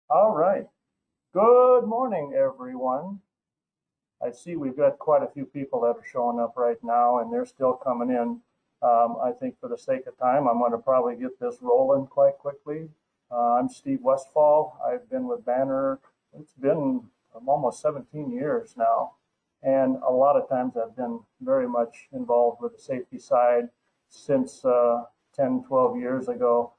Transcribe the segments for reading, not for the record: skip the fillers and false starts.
All right. Good morning, everyone. I see we've got quite a few people that are showing up right now, and they're still coming in. I think for the sake of time, I'm going to probably get this rolling quite quickly. I'm Steve Westfall. I've been with Banner. It's been almost 17 years now, and a lot of times I've been very much involved with the safety side since 10, 12 years ago.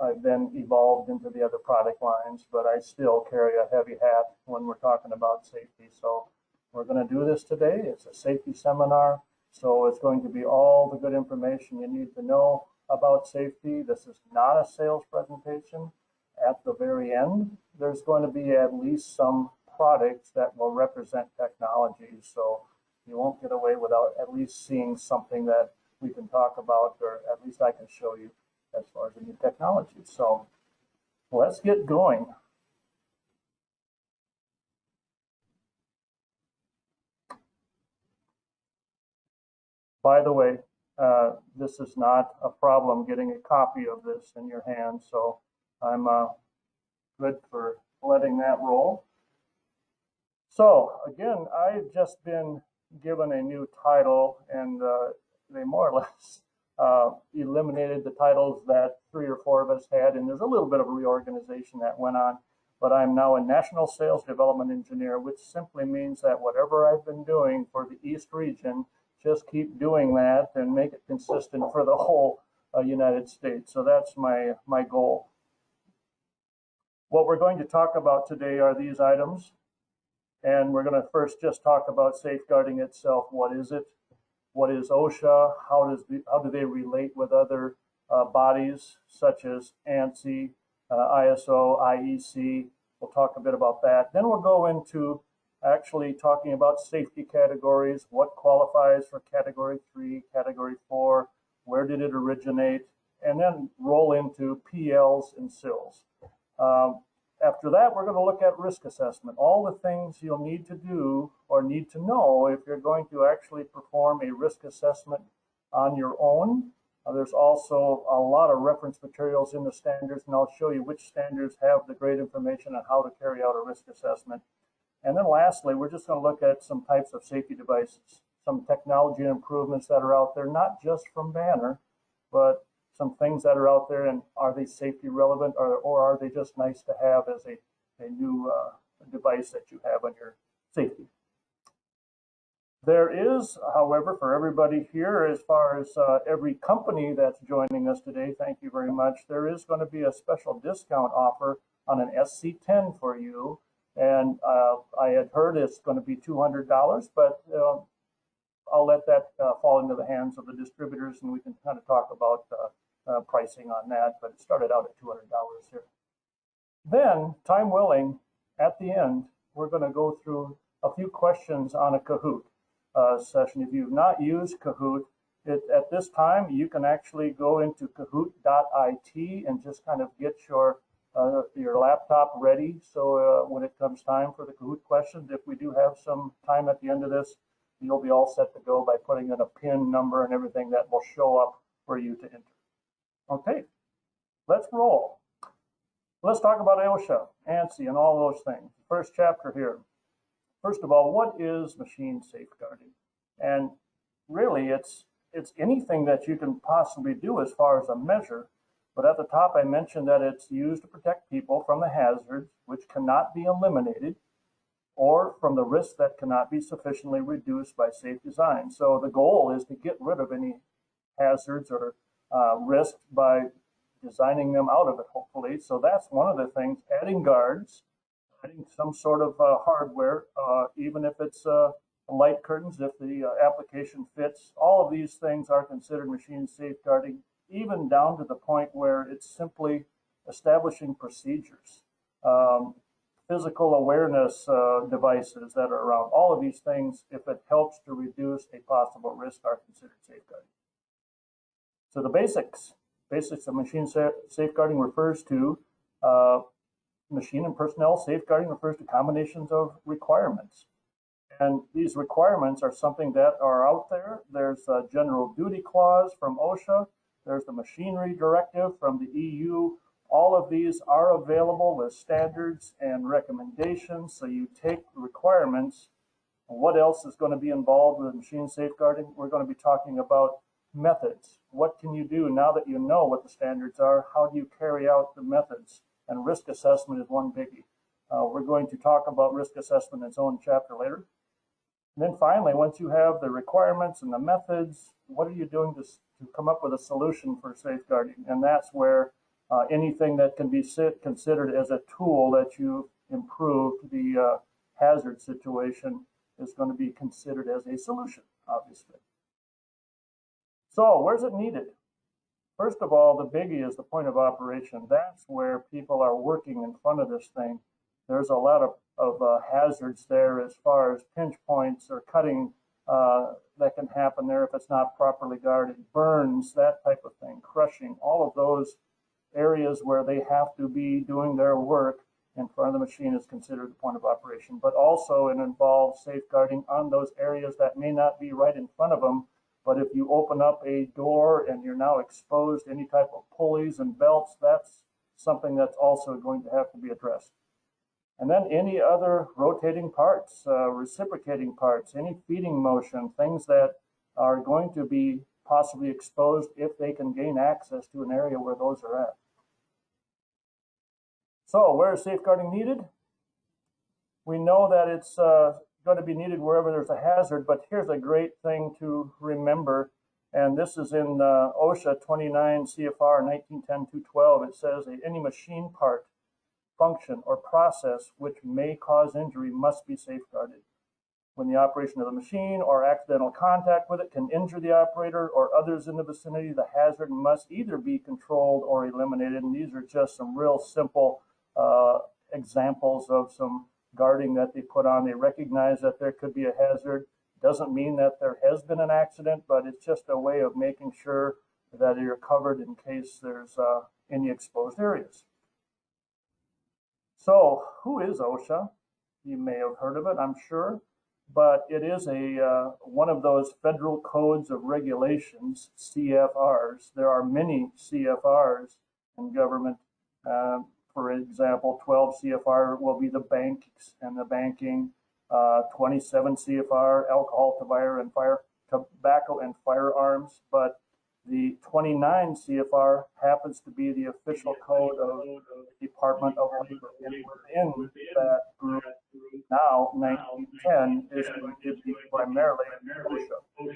I've then evolved into the other product lines, but I still carry a heavy hat when we're talking about safety. So we're going to do this today. It's a safety seminar, so it's going to be all the good information you need to know about safety. This is not a sales presentation. At the very end, there's going to be at least some products that will represent technologies. So you won't get away without at least seeing something that we can talk about, or at least I can show you as far as the new technology. So let's get going. By the way, this is not a problem getting a copy of this in your hands, so I'm good for letting that roll. So again, I've just been given a new title, and they more or less eliminated the titles that 3 or 4 of us had, and there's a little bit of a reorganization that went on. But I'm now a National Sales Development Engineer, which simply means that whatever I've been doing for the East region, just keep doing that and make it consistent for the whole United States. So that's my goal. What we're going to talk about today are these items. And we're going to first just talk about safeguarding itself. What is it? What is OSHA? How do they relate with other bodies such as ANSI, ISO, IEC? We'll talk a bit about that. Then we'll go into actually talking about safety categories, what qualifies for category 3, category 4, where did it originate, and then roll into PLs and SILs. After that, we're going to look at risk assessment, all the things you'll need to do or need to know if you're going to actually perform a risk assessment on your own. There's also a lot of reference materials in the standards, and I'll show you which standards have the great information on how to carry out a risk assessment. And then lastly, we're just going to look at some types of safety devices, some technology improvements that are out there, not just from Banner, but some things that are out there, and are they safety relevant, or are they just nice to have as a new device that you have on your safety? There is, however, for everybody here, as far as every company that's joining us today, thank you very much, there is going to be a special discount offer on an SC10 for you. And I had heard it's going to be $200, but I'll let that fall into the hands of the distributors, and we can kind of talk about pricing on that, but it started out at $200 here. Then, time willing, at the end, we're going to go through a few questions on a Kahoot session. If you've not used Kahoot, at this time, you can actually go into kahoot.it and just kind of get your laptop ready. So when it comes time for the Kahoot questions, if we do have some time at the end of this, you'll be all set to go by putting in a PIN number and everything that will show up for you to enter. Okay, let's roll. Let's talk about OSHA, ANSI, and all those things. First chapter here. First of all, what is machine safeguarding? And really, it's anything that you can possibly do as far as a measure. But at the top, I mentioned that it's used to protect people from the hazards which cannot be eliminated, or from the risks that cannot be sufficiently reduced by safe design. So the goal is to get rid of any hazards or risks by designing them out of it, hopefully. So that's one of the things, adding guards, adding some sort of hardware, even if it's light curtains, if the application fits. All of these things are considered machine safeguarding, even down to the point where it's simply establishing procedures. Physical awareness devices that are around. All of these things, if it helps to reduce a possible risk, are considered safeguarding. So the basics of machine safeguarding refers to machine and personnel safeguarding refers to combinations of requirements. And these requirements are something that are out there. There's a general duty clause from OSHA. There's the machinery directive from the EU All of these are available with standards and recommendations. So you take requirements. What else is going to be involved with machine safeguarding? We're going to be talking about methods. What can you do now that you know what the standards are? How do you carry out the methods? And risk assessment is one biggie. We're going to talk about risk assessment in its own chapter later. And then finally, once you have the requirements and the methods, what are you doing to come up with a solution for safeguarding? And that's where anything that can be considered as a tool that you improved the hazard situation is going to be considered as a solution, obviously. So where's it needed? First of all, the biggie is the point of operation. That's where people are working in front of this thing. There's a lot of hazards there as far as pinch points or cutting that can happen there if it's not properly guarded, burns, that type of thing, crushing, all of those areas where they have to be doing their work in front of the machine is considered the point of operation. But also it involves safeguarding on those areas that may not be right in front of them. But if you open up a door and you're now exposed to any type of pulleys and belts, that's something that's also going to have to be addressed. And then any other rotating parts, reciprocating parts, any feeding motion, things that are going to be possibly exposed if they can gain access to an area where those are at. So where is safeguarding needed? We know that it's going to be needed wherever there's a hazard, but here's a great thing to remember, and this is in OSHA 29 CFR 1910-212. It says any machine part, function, or process which may cause injury must be safeguarded. When the operation of the machine or accidental contact with it can injure the operator or others in the vicinity, the hazard must either be controlled or eliminated. And these are just some real simple examples of some guarding that they put on. They recognize that there could be a hazard. Doesn't mean that there has been an accident, but it's just a way of making sure that you're covered in case there's any exposed areas. So who is OSHA? You may have heard of it, I'm sure, but it is a one of those federal codes of regulations, CFRs. There are many CFRs in government. For example, 12 CFR will be the banks and the banking, 27 CFR, alcohol, tobacco and firearms, but the 29 CFR happens to be the official code of the Department of Labor. And within that group, now 1910 is going to be primarily OSHA.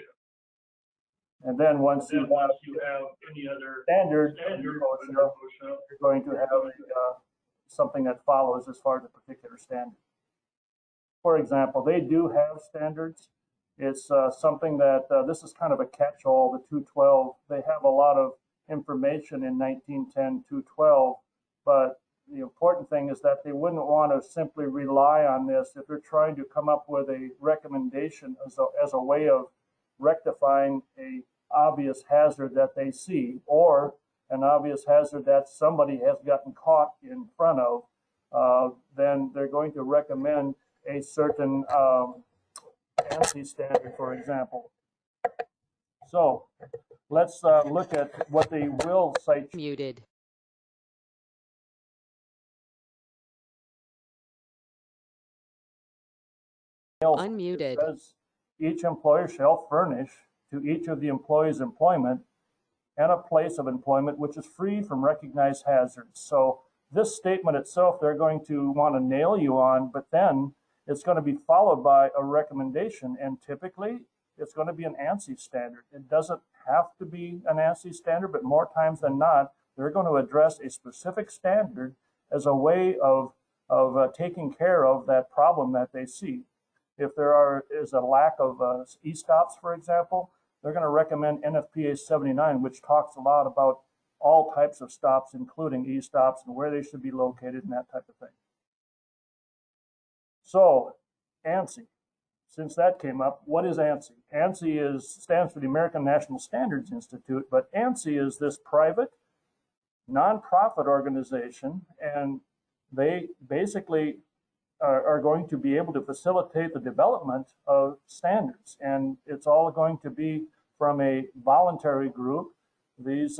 And then once you have any other standard OSHA, you're going to have something that follows as far as a particular standard. For example, they do have standards. It's something that this is kind of a catch-all, the 212. They have a lot of information in 1910-212, but the important thing is that they wouldn't want to simply rely on this if they're trying to come up with a recommendation as a way of rectifying a obvious hazard that they see, or an obvious hazard that somebody has gotten caught in front of, then they're going to recommend a certain ANSI standard, for example. So let's look at what they will cite. Muted. Unmuted. It says each employer shall furnish to each of the employees' employment and a place of employment which is free from recognized hazards. So this statement itself, they're going to want to nail you on, but then it's going to be followed by a recommendation, and typically it's going to be an ANSI standard. It doesn't have to be an ANSI standard, but more times than not, they're going to address a specific standard as a way of taking care of that problem that they see. If there is a lack of e-stops, for example, they're going to recommend NFPA 79, which talks a lot about all types of stops, including e-stops and where they should be located and that type of thing. So ANSI, since that came up, what is ANSI? ANSI stands for the American National Standards Institute, but ANSI is this private, nonprofit organization, and they basically are going to be able to facilitate the development of standards. And it's all going to be from a voluntary group. It's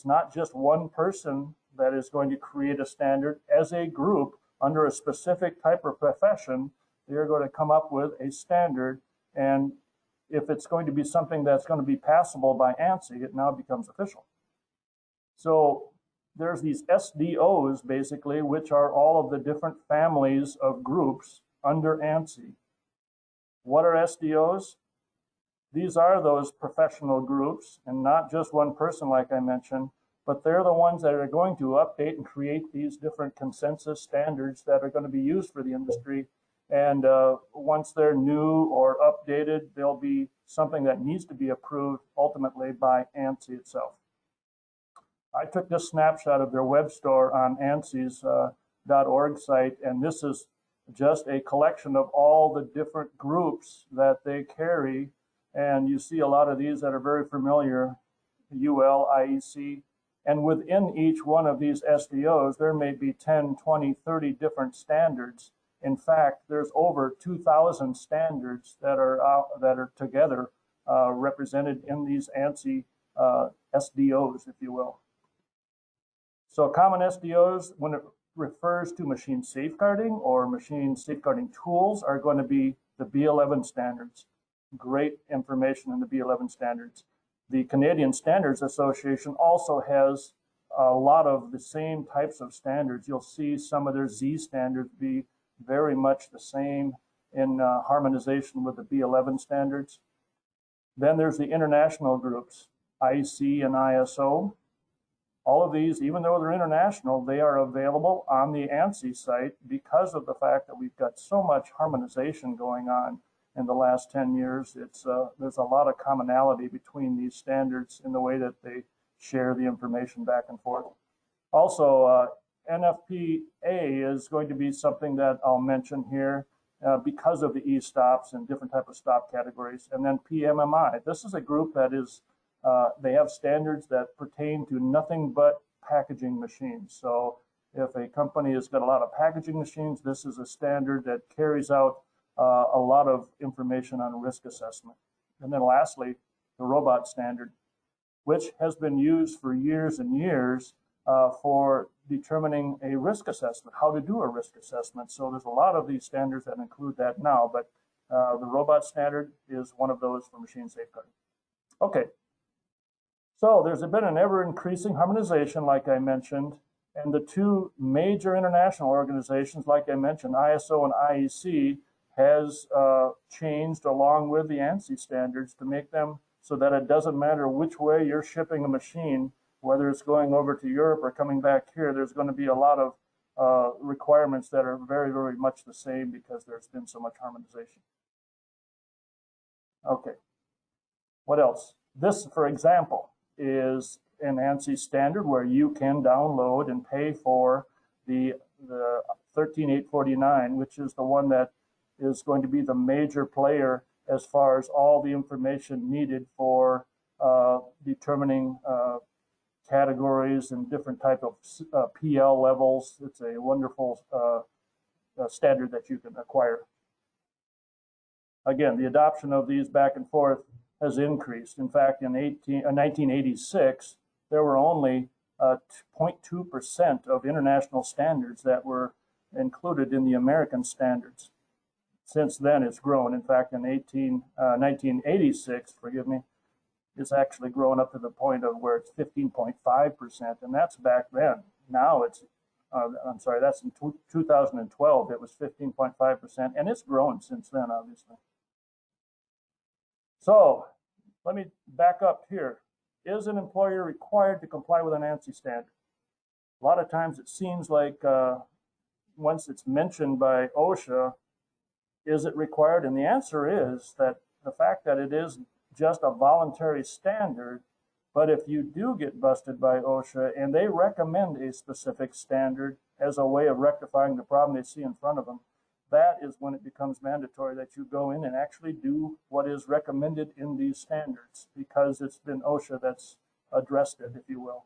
not just one person that is going to create a standard as a group under a specific type of profession. They're going to come up with a standard, and if it's going to be something that's going to be passable by ANSI, it now becomes official. So there's these SDOs, basically, which are all of the different families of groups under ANSI. What are SDOs? These are those professional groups, and not just one person, like I mentioned, but they're the ones that are going to update and create these different consensus standards that are going to be used for the industry. And once they're new or updated, there'll be something that needs to be approved ultimately by ANSI itself. I took this snapshot of their web store on ANSI's .org site, and this is just a collection of all the different groups that they carry. And you see a lot of these that are very familiar, UL, IEC. And within each one of these SDOs, there may be 10, 20, 30 different standards. In fact, there's over 2,000 standards that are together represented in these ANSI SDOs, if you will. So common SDOs, when it refers to machine safeguarding or machine safeguarding tools, are going to be the B11 standards. Great information in the B11 standards. The Canadian Standards Association also has a lot of the same types of standards. You'll see some of their Z standards be very much the same in harmonization with the B11 standards. Then there's the international groups, IC and ISO. All of these, even though they're international, they are available on the ANSI site because of the fact that we've got so much harmonization going on in the last 10 years. There's a lot of commonality between these standards in the way that they share the information back and forth. Also, NFPA is going to be something that I'll mention here because of the e-stops and different type of stop categories. And then PMMI. This is a group that is, they have standards that pertain to nothing but packaging machines. So if a company has got a lot of packaging machines, this is a standard that carries out a lot of information on risk assessment. And then lastly, the robot standard, which has been used for years and years for determining a risk assessment, how to do a risk assessment. So there's a lot of these standards that include that now, but the robot standard is one of those for machine safeguarding. Okay, so there's been an ever-increasing harmonization, like I mentioned, and the two major international organizations, like I mentioned, ISO and IEC, has changed along with the ANSI standards to make them so that it doesn't matter which way you're shipping a machine, whether it's going over to Europe or coming back here, there's going to be a lot of requirements that are very, very much the same because there's been so much harmonization. Okay, what else? This, for example, is an ANSI standard where you can download and pay for the 13849, which is the one that is going to be the major player as far as all the information needed for determining categories and different type of PL levels. It's a wonderful standard that you can acquire. Again, the adoption of these back and forth has increased. In fact, in 1986, there were only 0.2% of international standards that were included in the American standards. Since then, it's grown. In fact, in 1986, forgive me, it's actually grown up to the point of where it's 15.5%, and that's back then. Now it's, I'm sorry, that's in 2012. It was 15.5%, and it's grown since then, obviously. So let me back up here. Is an employer required to comply with an ANSI standard? A lot of times it seems like once it's mentioned by OSHA, is it required? And the answer is that the fact that it is just a voluntary standard, but if you do get busted by OSHA and they recommend a specific standard as a way of rectifying the problem they see in front of them, that is when it becomes mandatory that you go in and actually do what is recommended in these standards, because it's been OSHA that's addressed it, if you will.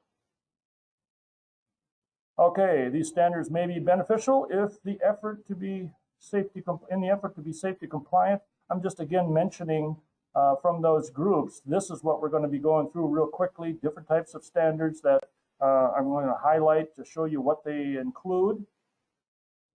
Okay, these standards may be beneficial if the effort to be safety compliant. I'm just again mentioning from those groups, this is what we're going to be going through real quickly, different types of standards that I'm going to highlight to show you what they include,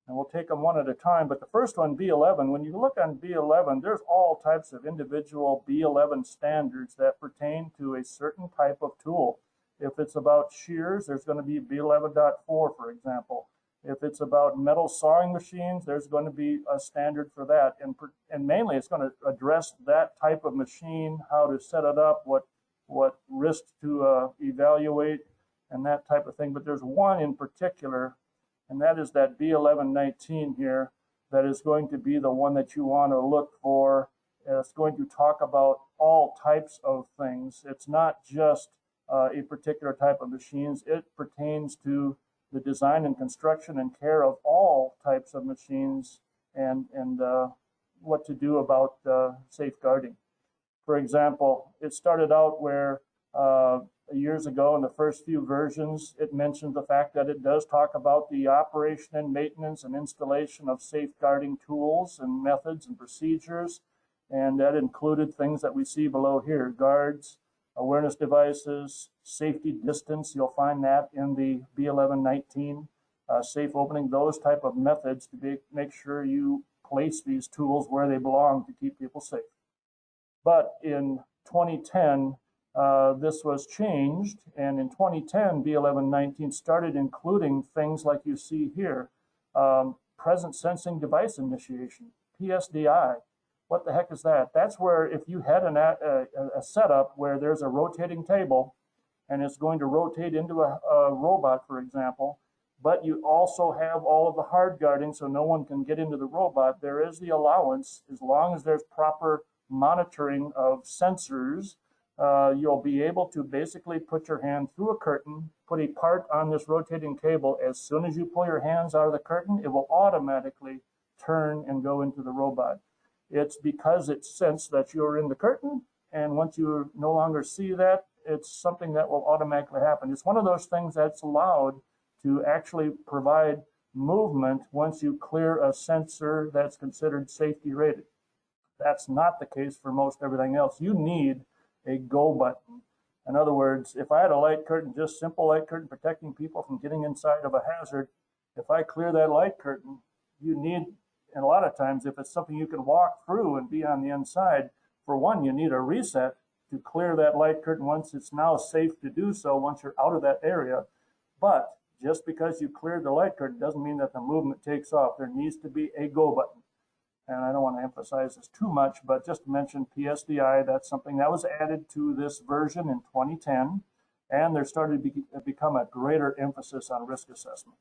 and we'll take them one at a time. But the first one, B11, when you look on B11, there's all types of individual B11 standards that pertain to a certain type of tool. If it's about shears, there's going to be B11.4, for example. If it's about metal sawing machines, there's going to be a standard for that. And mainly it's going to address that type of machine, how to set it up, what risks to evaluate, and that type of thing. But there's one in particular, and that is that B1119 here, that is going to be the one that you want to look for. It's going to talk about all types of things. It's not just a particular type of machines. It pertains to the design and construction and care of all types of machines, and what to do about safeguarding. For example, it started out where years ago in the first few versions, it mentioned the fact that it does talk about the operation and maintenance and installation of safeguarding tools and methods and procedures. And that included things that we see below here: guards, awareness devices, safety distance. You'll find that in the B1119, safe opening, those type of methods to make sure you place these tools where they belong to keep people safe. But in 2010, this was changed, and in 2010, B1119 started including things like you see here: present sensing device initiation, PSDI. What the heck is that? That's where if you had a setup where there's a rotating table and it's going to rotate into a robot, for example, but you also have all of the hard guarding so no one can get into the robot, there is the allowance, as long as there's proper monitoring of sensors, you'll be able to basically put your hand through a curtain, put a part on this rotating cable. As soon as you pull your hands out of the curtain, it will automatically turn and go into the robot. It's because it's sensed that you're in the curtain, and once you no longer see that, it's something that will automatically happen. It's one of those things that's allowed to actually provide movement once you clear a sensor that's considered safety rated. That's not the case for most everything else. You need a go button. In other words, if I had a light curtain, just simple light curtain protecting people from getting inside of a hazard, if I clear that light curtain, you need, and a lot of times if it's something you can walk through and be on the inside, for one, you need a reset to clear that light curtain once it's now safe to do so once you're out of that area. But just because you cleared the light curtain doesn't mean that the movement takes off. There needs to be a go button. And I don't want to emphasize this too much, but just to mention PSDI, that's something that was added to this version in 2010, and there started to become a greater emphasis on risk assessment.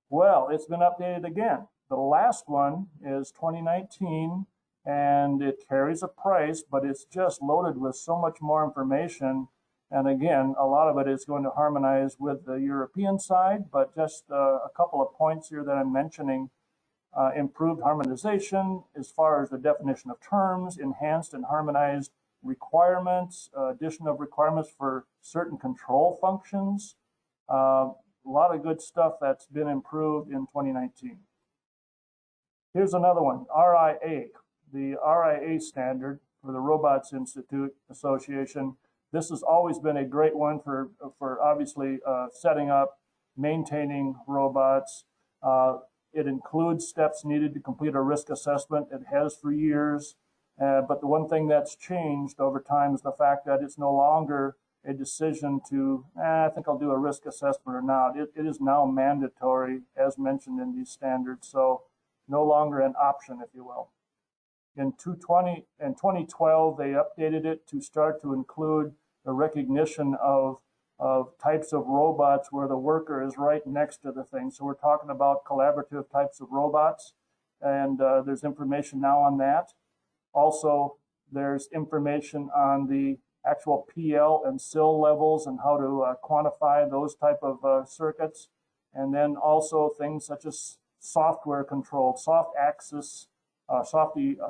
Well, it's been updated again. The last one is 2019, and it carries a price, but it's just loaded with so much more information. And again, a lot of it is going to harmonize with the European side, but just a couple of points here that I'm mentioning. Improved harmonization as far as the definition of terms, enhanced and harmonized requirements, addition of requirements for certain control functions. A lot of good stuff that's been improved in 2019. Here's another one, RIA, the RIA standard for the Robots Institute Association. This has always been a great one for obviously setting up, maintaining robots. It includes steps needed to complete a risk assessment. It has for years. But the one thing that's changed over time is the fact that it's no longer a decision to, I think I'll do a risk assessment or not. It is now mandatory, as mentioned in these standards. So no longer an option, if you will. In 2012, they updated it to start to include the recognition of types of robots where the worker is right next to the thing. So we're talking about collaborative types of robots, and there's information now on that. Also, there's information on the actual PL and SIL levels and how to quantify those type of circuits. And then also things such as software controlled, soft axis,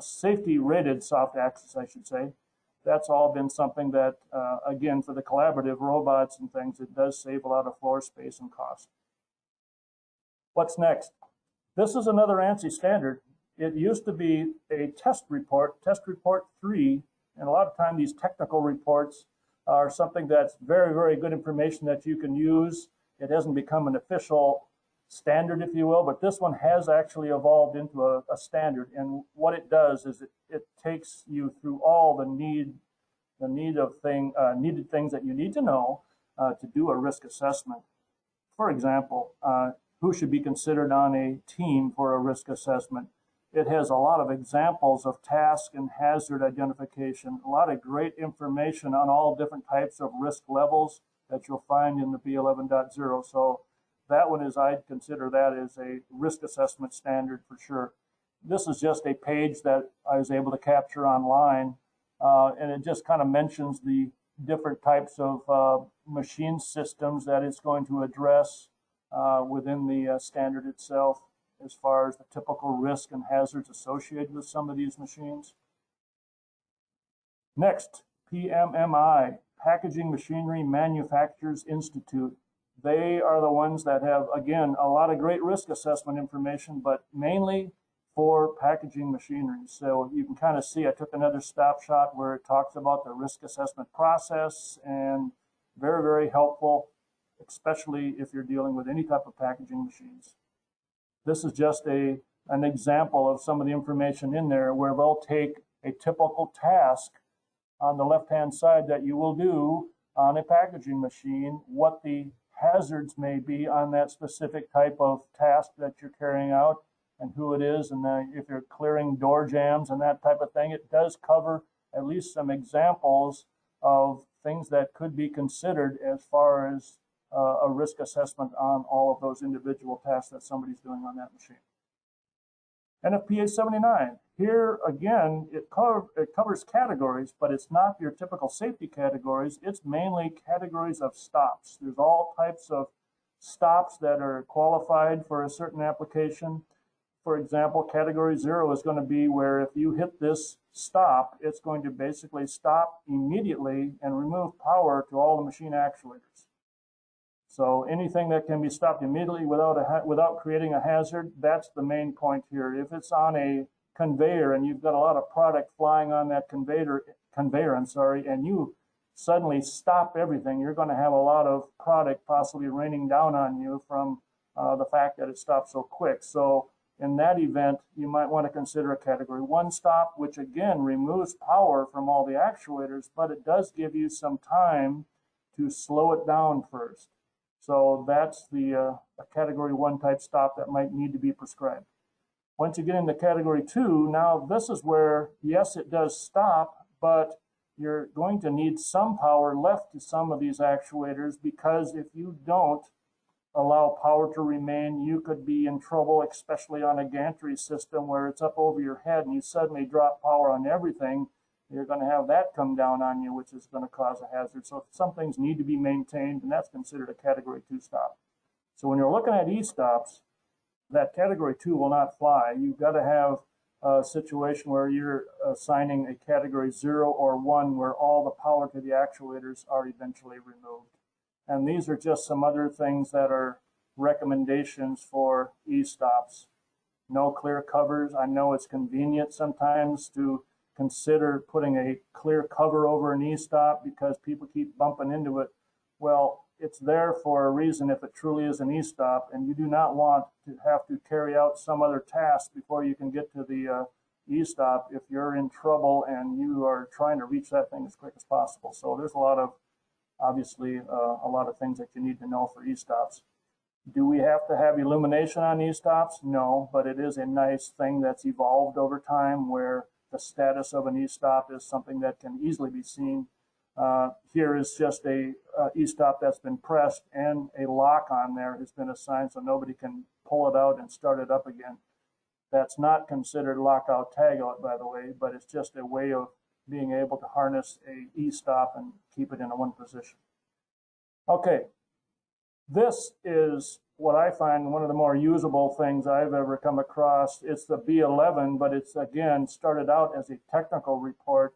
safety rated soft axis, I should say. That's all been something that, again, for the collaborative robots and things, it does save a lot of floor space and cost. What's next? This is another ANSI standard. It used to be a test report 3, and a lot of time these technical reports are something that's very, very good information that you can use. It hasn't become an official standard, if you will, but this one has actually evolved into a standard. And what it does is it takes you through all the needed things that you need to know to do a risk assessment. For example, who should be considered on a team for a risk assessment? It has a lot of examples of task and hazard identification, a lot of great information on all different types of risk levels that you'll find in the B11.0. So that one is, I'd consider that as a risk assessment standard for sure. This is just a page that I was able to capture online, and it just kind of mentions the different types of machine systems that it's going to address within the standard itself, as far as the typical risk and hazards associated with some of these machines. Next, PMMI, Packaging Machinery Manufacturers Institute. They are the ones that have, again, a lot of great risk assessment information, but mainly for packaging machinery. So you can kind of see, I took another stop shot where it talks about the risk assessment process, and very, very helpful, especially if you're dealing with any type of packaging machines. This is just an example of some of the information in there where they'll take a typical task on the left-hand side that you will do on a packaging machine, what the hazards may be on that specific type of task that you're carrying out, and who it is, and if you're clearing door jams and that type of thing. It does cover at least some examples of things that could be considered as far as a risk assessment on all of those individual tasks that somebody's doing on that machine. NFPA 79. Here again, it covers categories, but it's not your typical safety categories. It's mainly categories of stops. There's all types of stops that are qualified for a certain application. For example, category 0 is going to be where if you hit this stop, it's going to basically stop immediately and remove power to all the machine actuators. So anything that can be stopped immediately without creating a hazard, that's the main point here. If it's on a conveyor and you've got a lot of product flying on that conveyor, and you suddenly stop everything, you're going to have a lot of product possibly raining down on you from the fact that it stopped so quick. So in that event, you might want to consider a category 1 stop, which again removes power from all the actuators, but it does give you some time to slow it down first. So that's the a category 1 type stop that might need to be prescribed. Once you get into category 2, now this is where, yes, it does stop, but you're going to need some power left to some of these actuators, because if you don't allow power to remain, you could be in trouble, especially on a gantry system where it's up over your head and you suddenly drop power on everything. You're going to have that come down on you, which is going to cause a hazard. So some things need to be maintained, and that's considered a category 2 stop. So when you're looking at e-stops, that category 2 will not fly. You've got to have a situation where you're assigning a category 0 or 1 where all the power to the actuators are eventually removed. And these are just some other things that are recommendations for e-stops. No clear covers. I know it's convenient sometimes to consider putting a clear cover over an e-stop because people keep bumping into it. Well, it's there for a reason if it truly is an e-stop, and you do not want to have to carry out some other task before you can get to the e-stop if you're in trouble and you are trying to reach that thing as quick as possible. So there's a lot of, obviously, a lot of things that you need to know for e-stops. Do we have to have illumination on e-stops? No, but it is a nice thing that's evolved over time where the status of an e-stop is something that can easily be seen. Here is just a e-stop that's been pressed, and a lock on there has been assigned so nobody can pull it out and start it up again. That's not considered lockout tagout, by the way, but it's just a way of being able to harness a e-stop and keep it in one position. Okay, this is what I find one of the more usable things I've ever come across. It's the B11, but it's, again, started out as a technical report.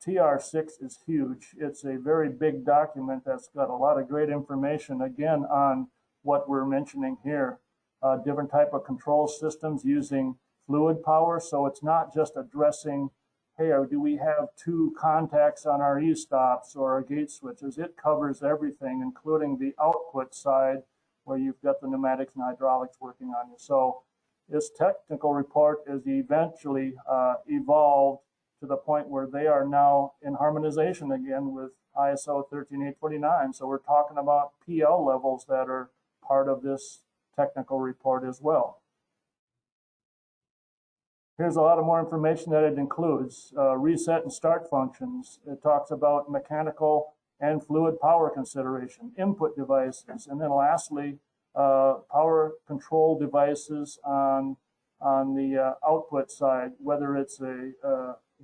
TR6 is huge. It's a very big document that's got a lot of great information, again, on what we're mentioning here. Different type of control systems using fluid power, so it's not just addressing hey, do we have two contacts on our e-stops or our gate switches? It covers everything, including the output side where you've got the pneumatics and hydraulics working on you. So this technical report is eventually evolved to the point where they are now in harmonization again with ISO 13849. So we're talking about PL levels that are part of this technical report as well. Here's a lot of more information that it includes. Reset and start functions. It talks about mechanical and fluid power consideration, input devices, and then lastly, power control devices on the output side, whether it's a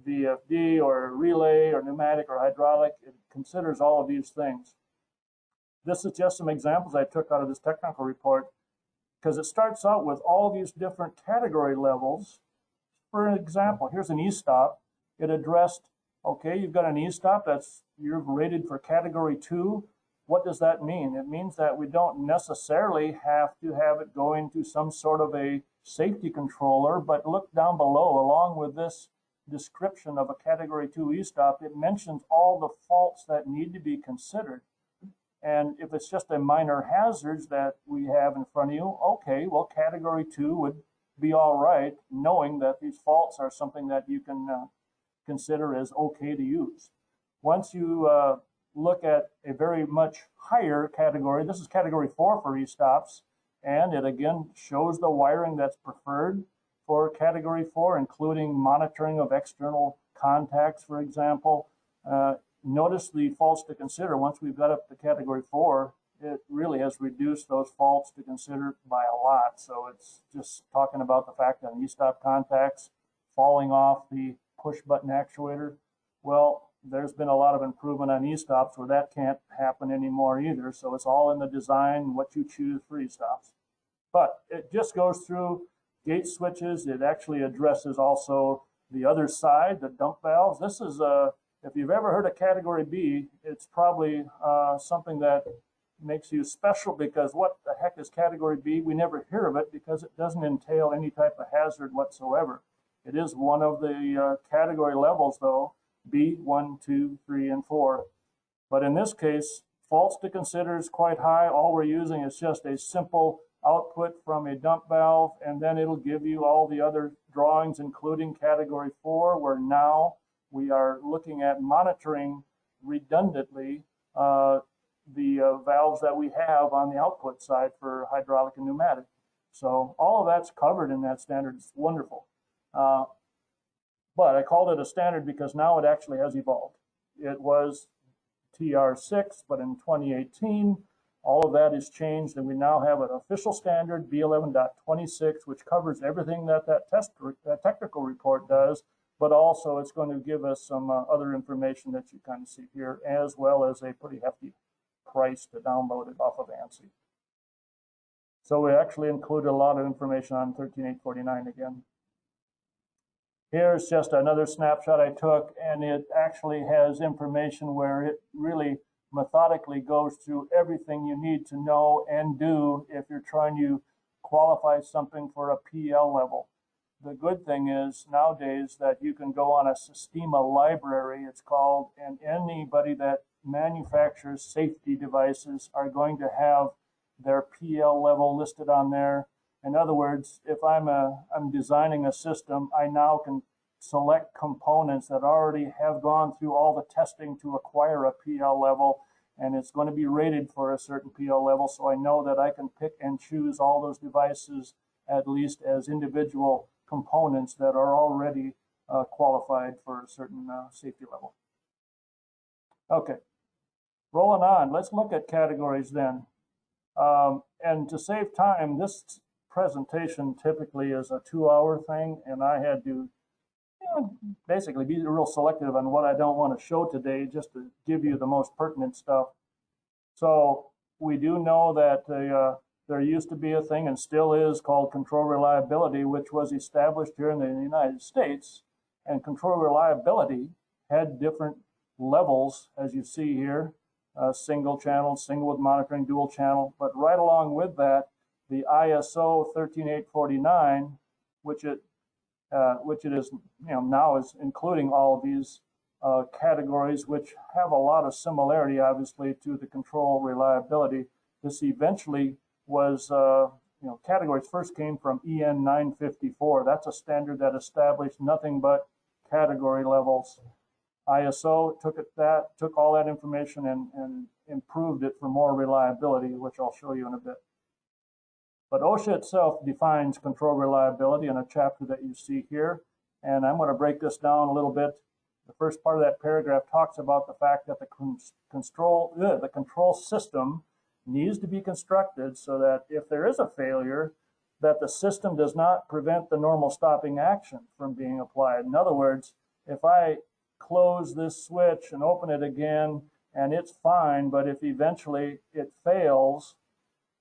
VFD or a relay or pneumatic or hydraulic. It considers all of these things. This is just some examples I took out of this technical report because it starts out with all these different category levels. For example, here's an e-stop. It addressed, okay, you've got an e-stop you're rated for category 2. What does that mean? It means that we don't necessarily have to have it go into some sort of a safety controller, but look down below, along with this description of a category 2 e-stop, it mentions all the faults that need to be considered. And if it's just a minor hazards that we have in front of you, okay, well, category 2 would be all right, knowing that these faults are something that you can consider as okay to use. Once you look at a very much higher category, this is category 4 for e-stops, and it again shows the wiring that's preferred for category 4, including monitoring of external contacts, for example. Notice the faults to consider. Once we've got up to category 4, it really has reduced those faults to consider by a lot. So it's just talking about the fact that e-stop contacts falling off the push button actuator. Well, there's been a lot of improvement on e-stops where that can't happen anymore either. So it's all in the design, what you choose for e-stops. But it just goes through gate switches. It actually addresses also the other side, the dump valves. This is, if you've ever heard of category B, it's probably something that makes you special, because what the heck is category B? We never hear of it because it doesn't entail any type of hazard whatsoever. It is one of the category levels though, B, 1, 2, 3, and 4. But in this case, faults to consider is quite high. All we're using is just a simple output from a dump valve, and then it'll give you all the other drawings, including category 4, where now we are looking at monitoring redundantly the valves that we have on the output side for hydraulic and pneumatic. So all of that's covered in that standard. It's wonderful. But I called it a standard because now it actually has evolved. It was TR6, but in 2018, all of that is changed, and we now have an official standard, B11.26, which covers everything that technical report does, but also it's going to give us some other information that you kind of see here, as well as a pretty hefty price to download it off of ANSI. So we actually included a lot of information on 13849 again. Here's just another snapshot I took, and it actually has information where it really methodically goes through everything you need to know and do if you're trying to qualify something for a PL level. The good thing is nowadays that you can go on a Sistema library, it's called, and anybody that manufactures safety devices are going to have their PL level listed on there. In other words, if I'm designing a system, I now can select components that already have gone through all the testing to acquire a PL level, and it's going to be rated for a certain PL level, so I know that I can pick and choose all those devices at least as individual components that are already qualified for a certain safety level. Okay, rolling on, let's look at categories then. And to save time, this presentation typically is a 2-hour thing, and I had to basically be real selective on what I don't want to show today, just to give you the most pertinent stuff. So we do know that there used to be a thing, and still is, called control reliability, which was established here in the United States. And control reliability had different levels, as you see here, single channel, single with monitoring, dual channel. But right along with that, the ISO 13849, which it which it is, now is including all of these categories, which have a lot of similarity, obviously, to the control reliability. This eventually was, categories first came from EN 954. That's a standard that established nothing but category levels. ISO took all that information and improved it for more reliability, which I'll show you in a bit. But OSHA itself defines control reliability in a chapter that you see here. And I'm going to break this down a little bit. The first part of that paragraph talks about the fact that the control system needs to be constructed so that if there is a failure, that the system does not prevent the normal stopping action from being applied. In other words, if I close this switch and open it again and it's fine, but if eventually it fails,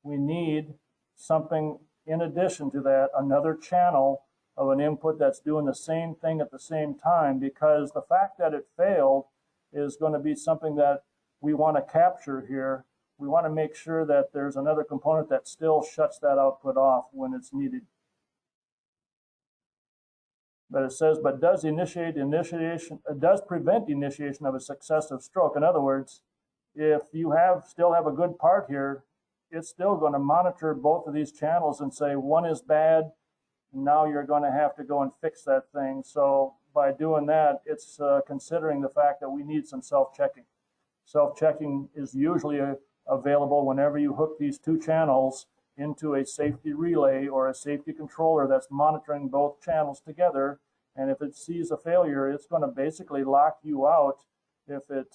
we need something in addition to that, another channel of an input that's doing the same thing at the same time, because the fact that it failed is going to be something that we want to capture here. We want to make sure that there's another component that still shuts that output off when it's needed. But it says, but does prevent initiation of a successive stroke. In other words, if you still have a good part here, it's still going to monitor both of these channels and say one is bad. Now you're going to have to go and fix that thing. So by doing that, it's considering the fact that we need some self-checking. Self-checking is usually available whenever you hook these two channels into a safety relay or a safety controller that's monitoring both channels together. And if it sees a failure, it's going to basically lock you out if it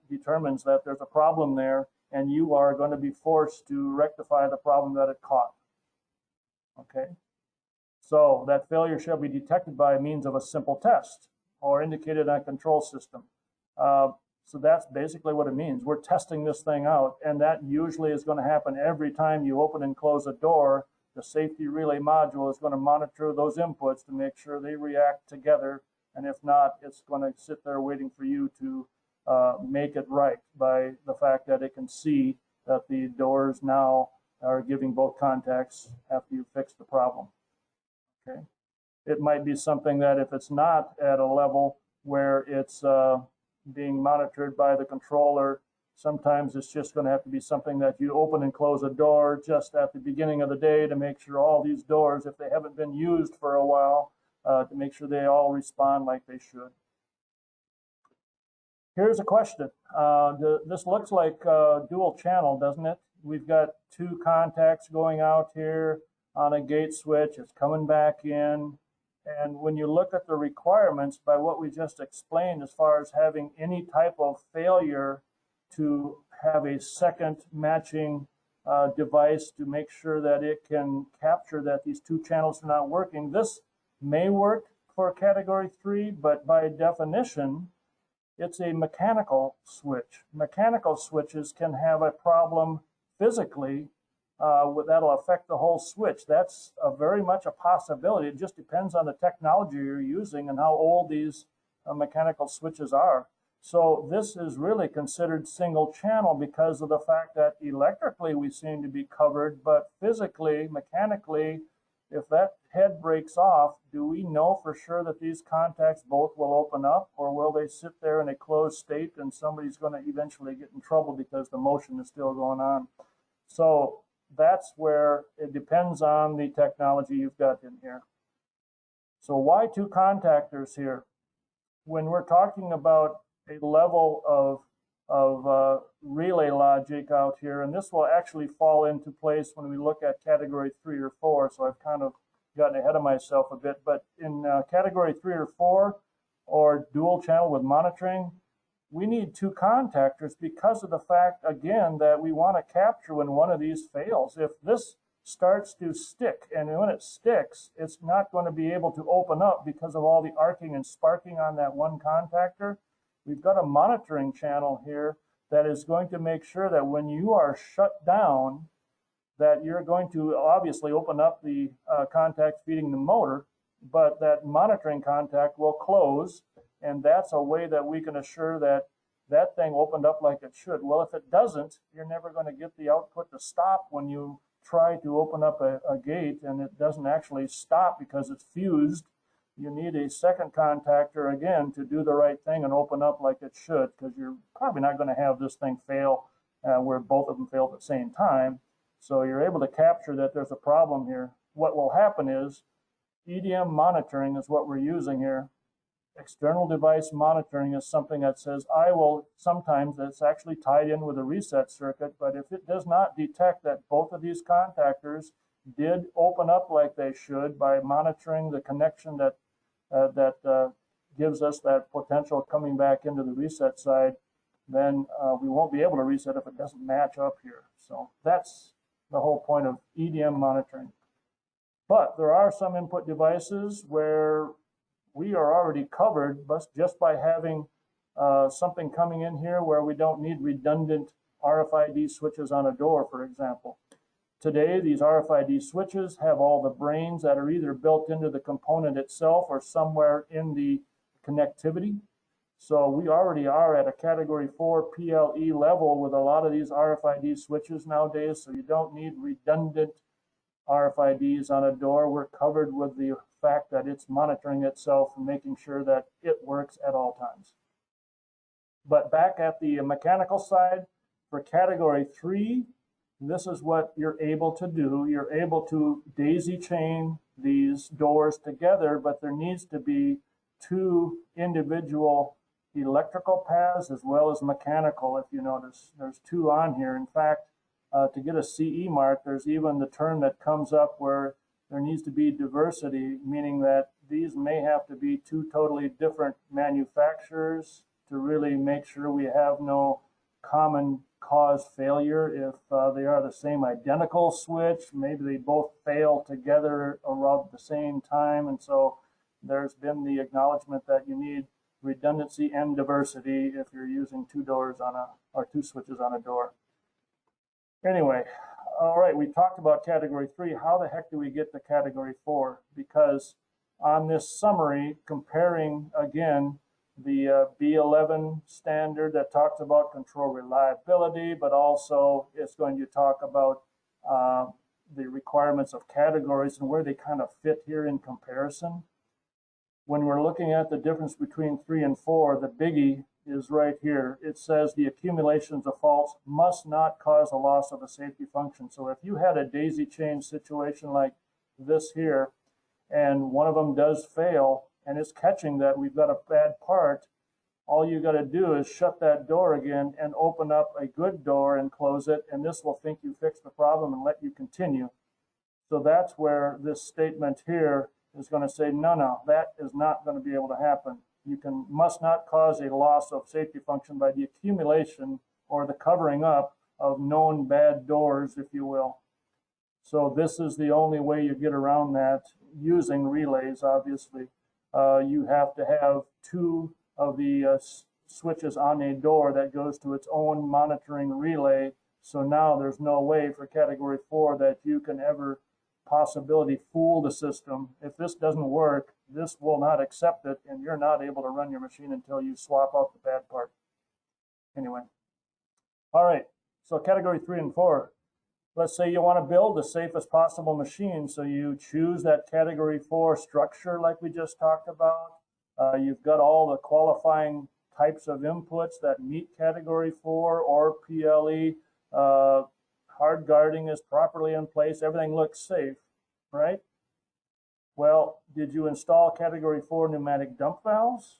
determines that there's a problem there, and you are going to be forced to rectify the problem that it caught. Okay? So that failure shall be detected by means of a simple test or indicated on a control system. So that's basically what it means. We're testing this thing out, and that usually is going to happen every time you open and close a door. The safety relay module is going to monitor those inputs to make sure they react together, and if not, it's going to sit there waiting for you to make it right by the fact that it can see that the doors now are giving both contacts after you fix the problem. Okay. It might be something that if it's not at a level where it's being monitored by the controller, sometimes it's just going to have to be something that you open and close a door just at the beginning of the day to make sure all these doors, if they haven't been used for a while, to make sure they all respond like they should. Here's a question. This looks like dual channel, doesn't it? We've got two contacts going out here on a gate switch. It's coming back in. And when you look at the requirements by what we just explained as far as having any type of failure to have a second matching device to make sure that it can capture that these two channels are not working, this may work for category 3, but by definition, it's a mechanical switch. Mechanical switches can have a problem physically that'll affect the whole switch. That's very much a possibility. It just depends on the technology you're using and how old these mechanical switches are. So this is really considered single channel because of the fact that electrically we seem to be covered, but physically, mechanically, if that head breaks off, do we know for sure that these contacts both will open up, or will they sit there in a closed state and somebody's going to eventually get in trouble because the motion is still going on? So that's where it depends on the technology you've got in here. So why two contactors here? When we're talking about a level of relay logic out here, and this will actually fall into place when we look at category 3 or 4, so I've kind of gotten ahead of myself a bit, but in category 3 or 4, or dual channel with monitoring, we need two contactors because of the fact, again, that we want to capture when one of these fails. If this starts to stick, and when it sticks, it's not going to be able to open up because of all the arcing and sparking on that one contactor. We've got a monitoring channel here that is going to make sure that when you are shut down, that you're going to obviously open up the contact feeding the motor, but that monitoring contact will close, and that's a way that we can assure that that thing opened up like it should. Well, if it doesn't, you're never going to get the output to stop when you try to open up a gate, and it doesn't actually stop because it's fused. you need a second contactor again to do the right thing and open up like it should, because you're probably not going to have this thing fail where both of them fail at the same time. So you're able to capture that there's a problem here. What will happen is EDM monitoring is what we're using here. External device monitoring is something that says, I will, sometimes it's actually tied in with a reset circuit, but if it does not detect that both of these contactors did open up like they should by monitoring the connection that gives us that potential coming back into the reset side, then we won't be able to reset if it doesn't match up here. So that's the whole point of EDM monitoring. But there are some input devices where we are already covered just by having something coming in here where we don't need redundant RFID switches on a door, for example. Today, these RFID switches have all the brains that are either built into the component itself or somewhere in the connectivity. So we already are at a Category 4 PLE level with a lot of these RFID switches nowadays, so you don't need redundant RFIDs on a door. We're covered with the fact that it's monitoring itself and making sure that it works at all times. But back at the mechanical side, for Category 3, this is what you're able to do. You're able to daisy chain these doors together, but there needs to be two individual electrical paths as well as mechanical. If you notice, there's two on here. In fact, to get a CE mark, there's even the term that comes up where there needs to be diversity, meaning that these may have to be two totally different manufacturers to really make sure we have no common cause failure. If they are the same identical switch, maybe they both fail together around the same time. And so there's been the acknowledgement that you need redundancy and diversity if you're using two doors on or two switches on a door. Anyway, all right, we talked about Category 3. How the heck do we get to Category 4? Because on this summary, comparing again the B11 standard that talks about control reliability, but also it's going to talk about the requirements of categories and where they kind of fit here in comparison. When we're looking at the difference between 3 and 4, the biggie is right here. It says the accumulations of faults must not cause a loss of a safety function. So if you had a daisy chain situation like this here, and one of them does fail, and it's catching that we've got a bad part, all you got to do is shut that door again and open up a good door and close it, and this will think you fixed the problem and let you continue. So that's where this statement here is going to say, no, that is not going to be able to happen. You must not cause a loss of safety function by the accumulation or the covering up of known bad doors, if you will. So this is the only way you get around that using relays, obviously. You have to have two of the switches on a door that goes to its own monitoring relay. So now there's no way for Category 4 that you can ever possibility fool the system. If this doesn't work, this will not accept it, and you're not able to run your machine until you swap out the bad part. Anyway. All right, so Category 3 and 4. Let's say you want to build the safest possible machine, so you choose that Category 4 structure like we just talked about. You've got all the qualifying types of inputs that meet Category 4 or PLE. Hard guarding is properly in place. Everything looks safe, right? Well, did you install Category 4 pneumatic dump valves?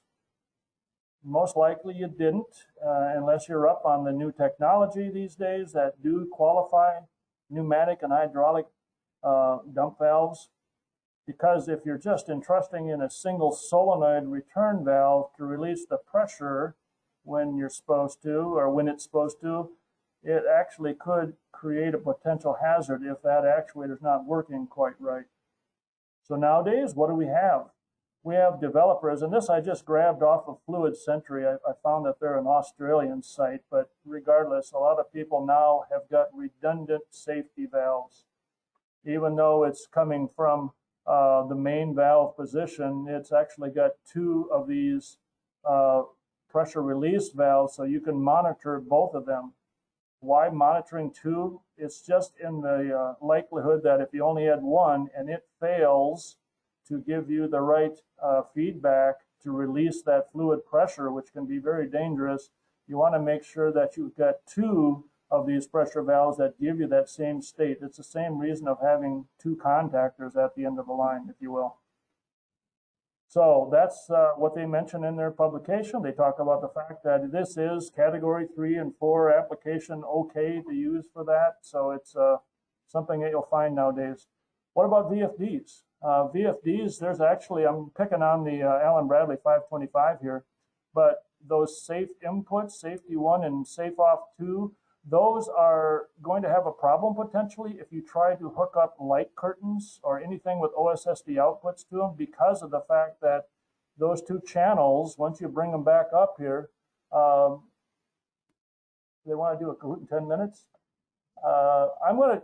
Most likely you didn't, unless you're up on the new technology these days that do qualify pneumatic and hydraulic dump valves. Because if you're just entrusting in a single solenoid return valve to release the pressure when you're supposed to, or when it's supposed to, it actually could create a potential hazard if that actuator is not working quite right. So nowadays, what do we have? We have developers, and this I just grabbed off of Fluid Sentry. I found that they're an Australian site, but regardless, a lot of people now have got redundant safety valves. Even though it's coming from the main valve position, it's actually got two of these pressure release valves, so you can monitor both of them. Why monitoring two? It's just in the likelihood that if you only had one and it fails to give you the right feedback to release that fluid pressure, which can be very dangerous. You want to make sure that you've got two of these pressure valves that give you that same state. It's the same reason of having two contactors at the end of the line, if you will. So that's what they mention in their publication. They talk about the fact that this is category 3 and 4 application okay to use for that. So it's something that you'll find nowadays. What about VFDs? VFDs, there's actually, I'm picking on the Allen Bradley 525 here, but those safe inputs, safety 1 and safe off 2, those are going to have a problem potentially if you try to hook up light curtains or anything with OSSD outputs to them, because of the fact that those two channels, once you bring them back up here, they want to do a Kahoot in 10 minutes. I'm going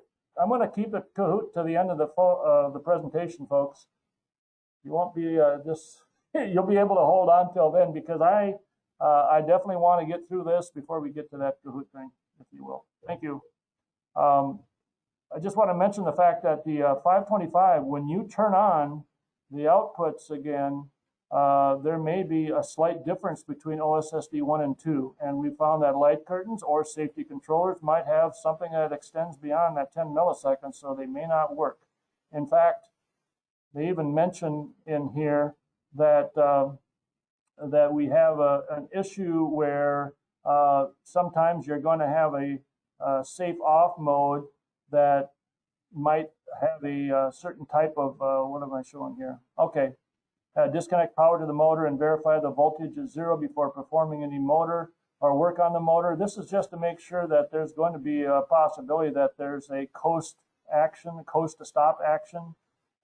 to keep it Kahoot to the end of the presentation, folks. You won't be you'll be able to hold on till then, because I definitely want to get through this before we get to that Kahoot thing, if you will. Thank you. I just want to mention the fact that the 525, when you turn on the outputs again, there may be a slight difference between OSSD 1 and 2. And we found that light curtains or safety controllers might have something that extends beyond that 10 milliseconds, so they may not work. In fact, they even mention in here that that we have an issue where sometimes you're going to have a safe off mode that might have a certain type of, what am I showing here? Okay, disconnect power to the motor and verify the voltage is 0 before performing any motor or work on the motor. This is just to make sure that there's going to be a possibility that there's a coast to stop action.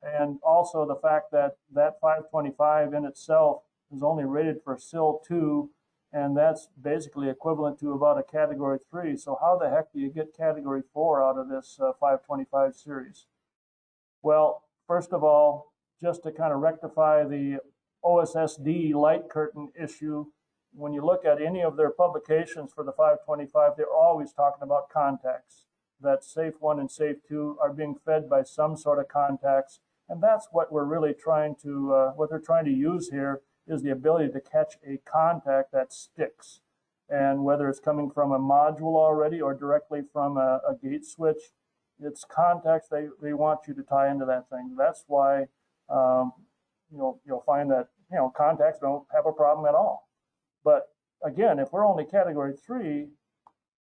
And also the fact that that 525 in itself is only rated for SIL 2, and that's basically equivalent to about a category 3. So how the heck do you get category 4 out of this 525 series? Well, first of all, just to kind of rectify the OSSD light curtain issue, when you look at any of their publications for the 525, they're always talking about contacts. That safe 1 and safe 2 are being fed by some sort of contacts. And that's what we're really trying to, what they're trying to use here is the ability to catch a contact that sticks. And whether it's coming from a module already or directly from a gate switch, it's contacts they want you to tie into that thing. That's why you'll find that contacts don't have a problem at all. But again, if we're only category 3,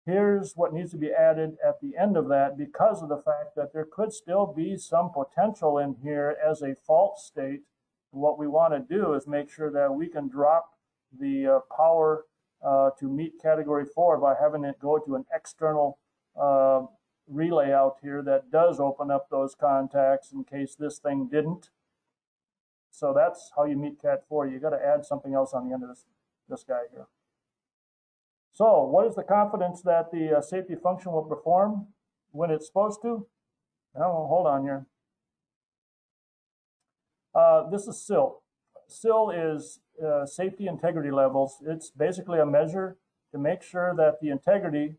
here's what needs to be added at the end of that, because of the fact that there could still be some potential in here as a fault state. What we want to do is make sure that we can drop the power to meet category 4 by having it go to an external relay out here that does open up those contacts in case this thing didn't. So that's how you meet Cat 4. You got to add something else on the end of this guy here. So what is the confidence that the safety function will perform when it's supposed to? Oh, hold on here. This is SIL. SIL is safety integrity levels. It's basically a measure to make sure that the integrity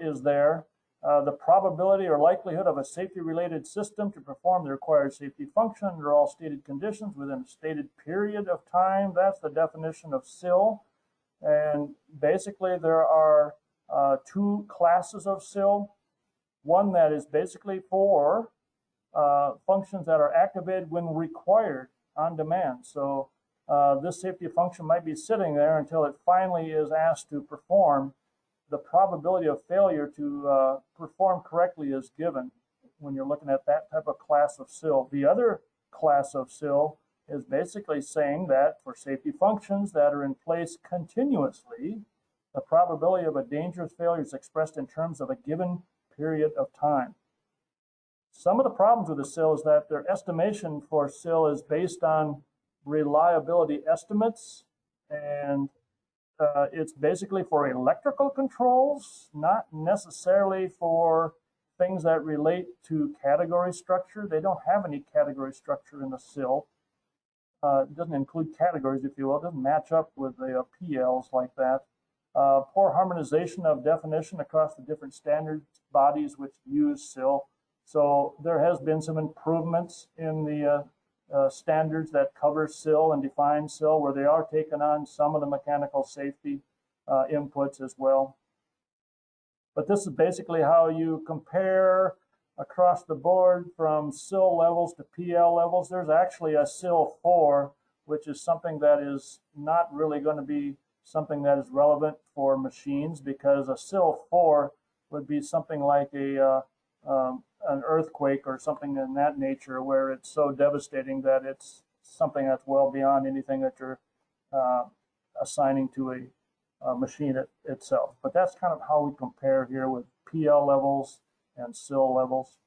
is there. The probability or likelihood of a safety-related system to perform the required safety function under all stated conditions within a stated period of time. That's the definition of SIL. And basically there are two classes of SIL. One that is basically for functions that are activated when required on demand. So this safety function might be sitting there until it finally is asked to perform. The probability of failure to perform correctly is given when you're looking at that type of class of SIL. The other class of SIL is basically saying that for safety functions that are in place continuously, the probability of a dangerous failure is expressed in terms of a given period of time. Some of the problems with the SIL is that their estimation for SIL is based on reliability estimates, and it's basically for electrical controls, not necessarily for things that relate to category structure. They don't have any category structure in the SIL. It doesn't include categories, if you will. It doesn't match up with the PLs like that. Poor harmonization of definition across the different standard bodies which use SIL. So there has been some improvements in the standards that cover SIL and define SIL, where they are taking on some of the mechanical safety inputs as well. But this is basically how you compare across the board from SIL levels to PL levels. There's actually a SIL 4, which is something that is not really going to be something that is relevant for machines, because a SIL 4 would be something like an earthquake or something in that nature, where it's so devastating that it's something that's well beyond anything that you're assigning to a machine itself. But that's kind of how we compare here with PL levels and SIL levels.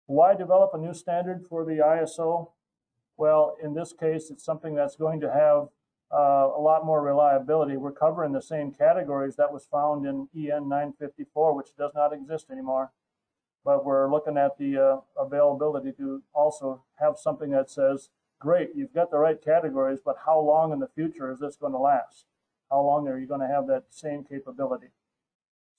Why develop a new standard for the ISO? Well, in this case, it's something that's going to have a lot more reliability. We're covering the same categories that was found in EN 954, which does not exist anymore. But we're looking at the availability to also have something that says, great, you've got the right categories, but how long in the future is this going to last? How long are you going to have that same capability?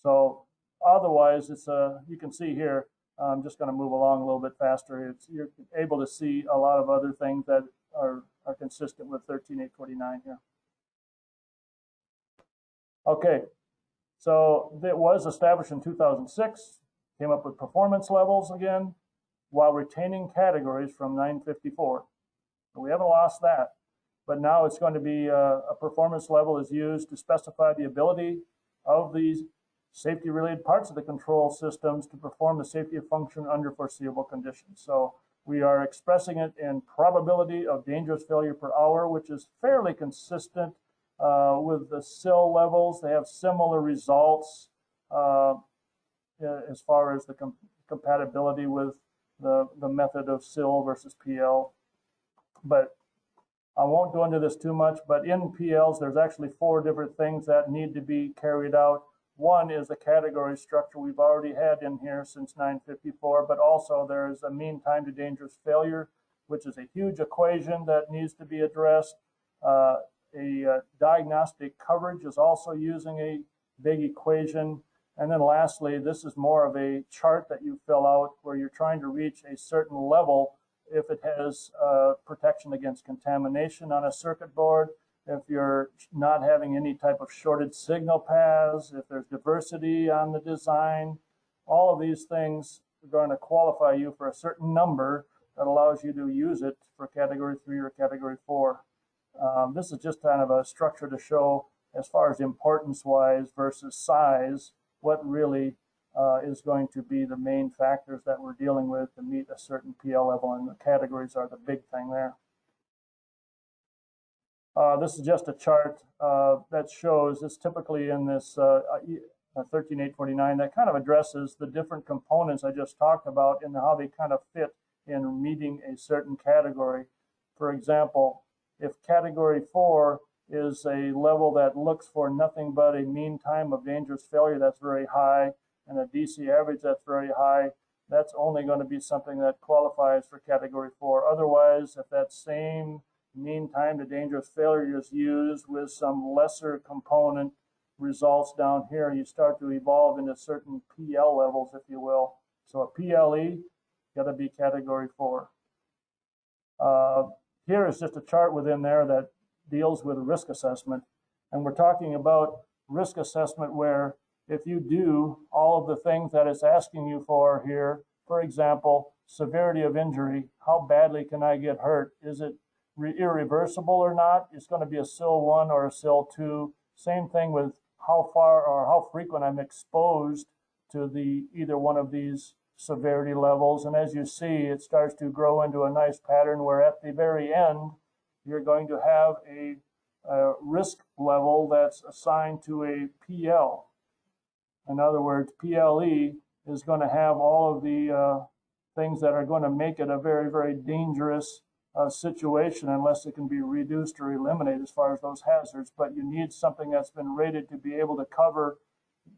So otherwise, it's you can see here, I'm just going to move along a little bit faster. You're able to see a lot of other things that are consistent with 13849 here. Okay, so it was established in 2006, came up with performance levels again, while retaining categories from 954. So we haven't lost that, but now it's going to be a performance level is used to specify the ability of these safety-related parts of the control systems to perform the safety function under foreseeable conditions. So we are expressing it in probability of dangerous failure per hour, which is fairly consistent with the SIL levels. They have similar results as far as the compatibility with the method of SIL versus PL. But I won't go into this too much, but in PLs, there's actually 4 different things that need to be carried out. One is the category structure we've already had in here since 954, but also there is a mean time to dangerous failure, which is a huge equation that needs to be addressed. A diagnostic coverage is also using a big equation. And then lastly, this is more of a chart that you fill out where you're trying to reach a certain level if it has protection against contamination on a circuit board, if you're not having any type of shorted signal paths, if there's diversity on the design. All of these things are going to qualify you for a certain number that allows you to use it for category 3 or category 4. This is just kind of a structure to show, as far as importance wise versus size, what really is going to be the main factors that we're dealing with to meet a certain PL level, and the categories are the big thing there. This is just a chart that shows, it's typically in this 13849 that kind of addresses the different components I just talked about and how they kind of fit in meeting a certain category. For example, if category 4 is a level that looks for nothing but a mean time of dangerous failure that's very high, and a DC average that's very high, that's only going to be something that qualifies for category 4. Otherwise, if that same mean time to dangerous failure is used with some lesser component results down here, you start to evolve into certain PL levels, if you will. So a PLE got to be category 4. Here is just a chart within there that deals with risk assessment. And we're talking about risk assessment where if you do all of the things that it's asking you for here, for example, severity of injury, how badly can I get hurt? Is it irreversible or not? It's going to be a SIL 1 or a SIL 2. Same thing with how far or how frequent I'm exposed to either one of these severity levels. And as you see, it starts to grow into a nice pattern where at the very end, you're going to have a risk level that's assigned to a PL. In other words, PLE is going to have all of the things that are going to make it a very, very dangerous situation unless it can be reduced or eliminated as far as those hazards. But you need something that's been rated to be able to cover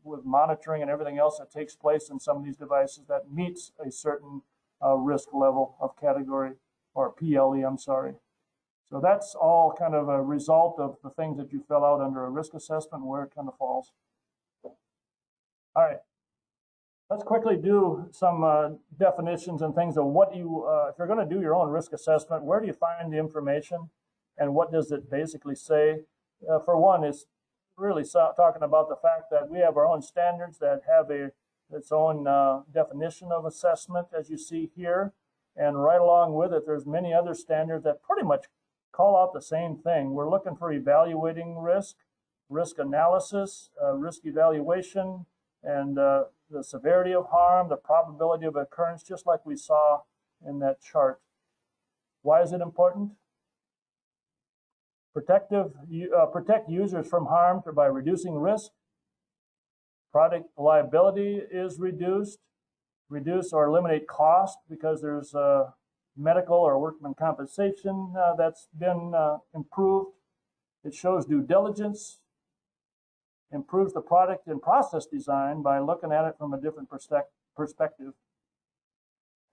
with monitoring and everything else that takes place in some of these devices that meets a certain risk level of category, or PLE, I'm sorry. So that's all kind of a result of the things that you fill out under a risk assessment and where it kind of falls. All right, let's let's quickly do some definitions and things of what you, if you're going to do your own risk assessment, where do you find the information and what does it basically say? For one, it's really talking about the fact that we have our own standards that have its own definition of assessment, as you see here. And right along with it, there's many other standards that pretty much call out the same thing. We're looking for evaluating risk, risk analysis, risk evaluation, and the severity of harm, the probability of occurrence, just like we saw in that chart. Why is it important? Protect users from harm by reducing risk. Product liability is reduce or eliminate cost because there's medical or workman compensation that's been improved. It shows due diligence, improves the product and process design by looking at it from a different perspective.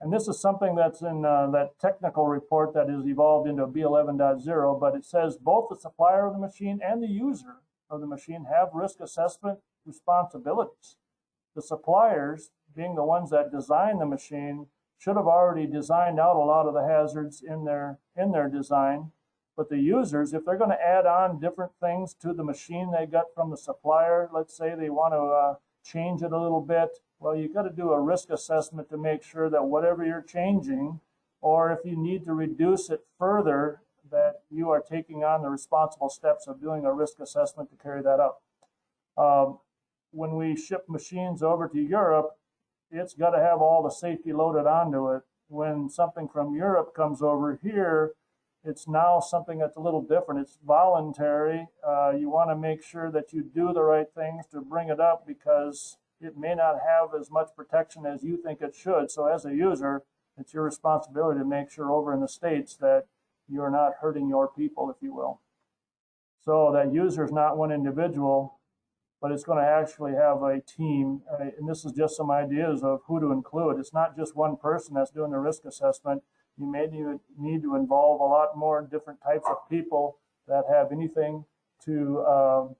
And this is something that's in that technical report that is evolved into B11.0, but it says both the supplier of the machine and the user of the machine have risk assessment responsibilities. The suppliers, being the ones that design the machine, should have already designed out a lot of the hazards in their design. But the users, if they're going to add on different things to the machine they got from the supplier, let's say they want to change it a little bit, well, you've got to do a risk assessment to make sure that whatever you're changing, or if you need to reduce it further, that you are taking on the responsible steps of doing a risk assessment to carry that out. When we ship machines over to Europe, it's got to have all the safety loaded onto it. When something from Europe comes over here, it's now something that's a little different. It's voluntary. You want to make sure that you do the right things to bring it up because it may not have as much protection as you think it should. So as a user, it's your responsibility to make sure over in the States that you're not hurting your people, if you will. So that user is not one individual, but it's going to actually have a team. And this is just some ideas of who to include. It's not just one person that's doing the risk assessment. You may need to involve a lot more different types of people that have anything to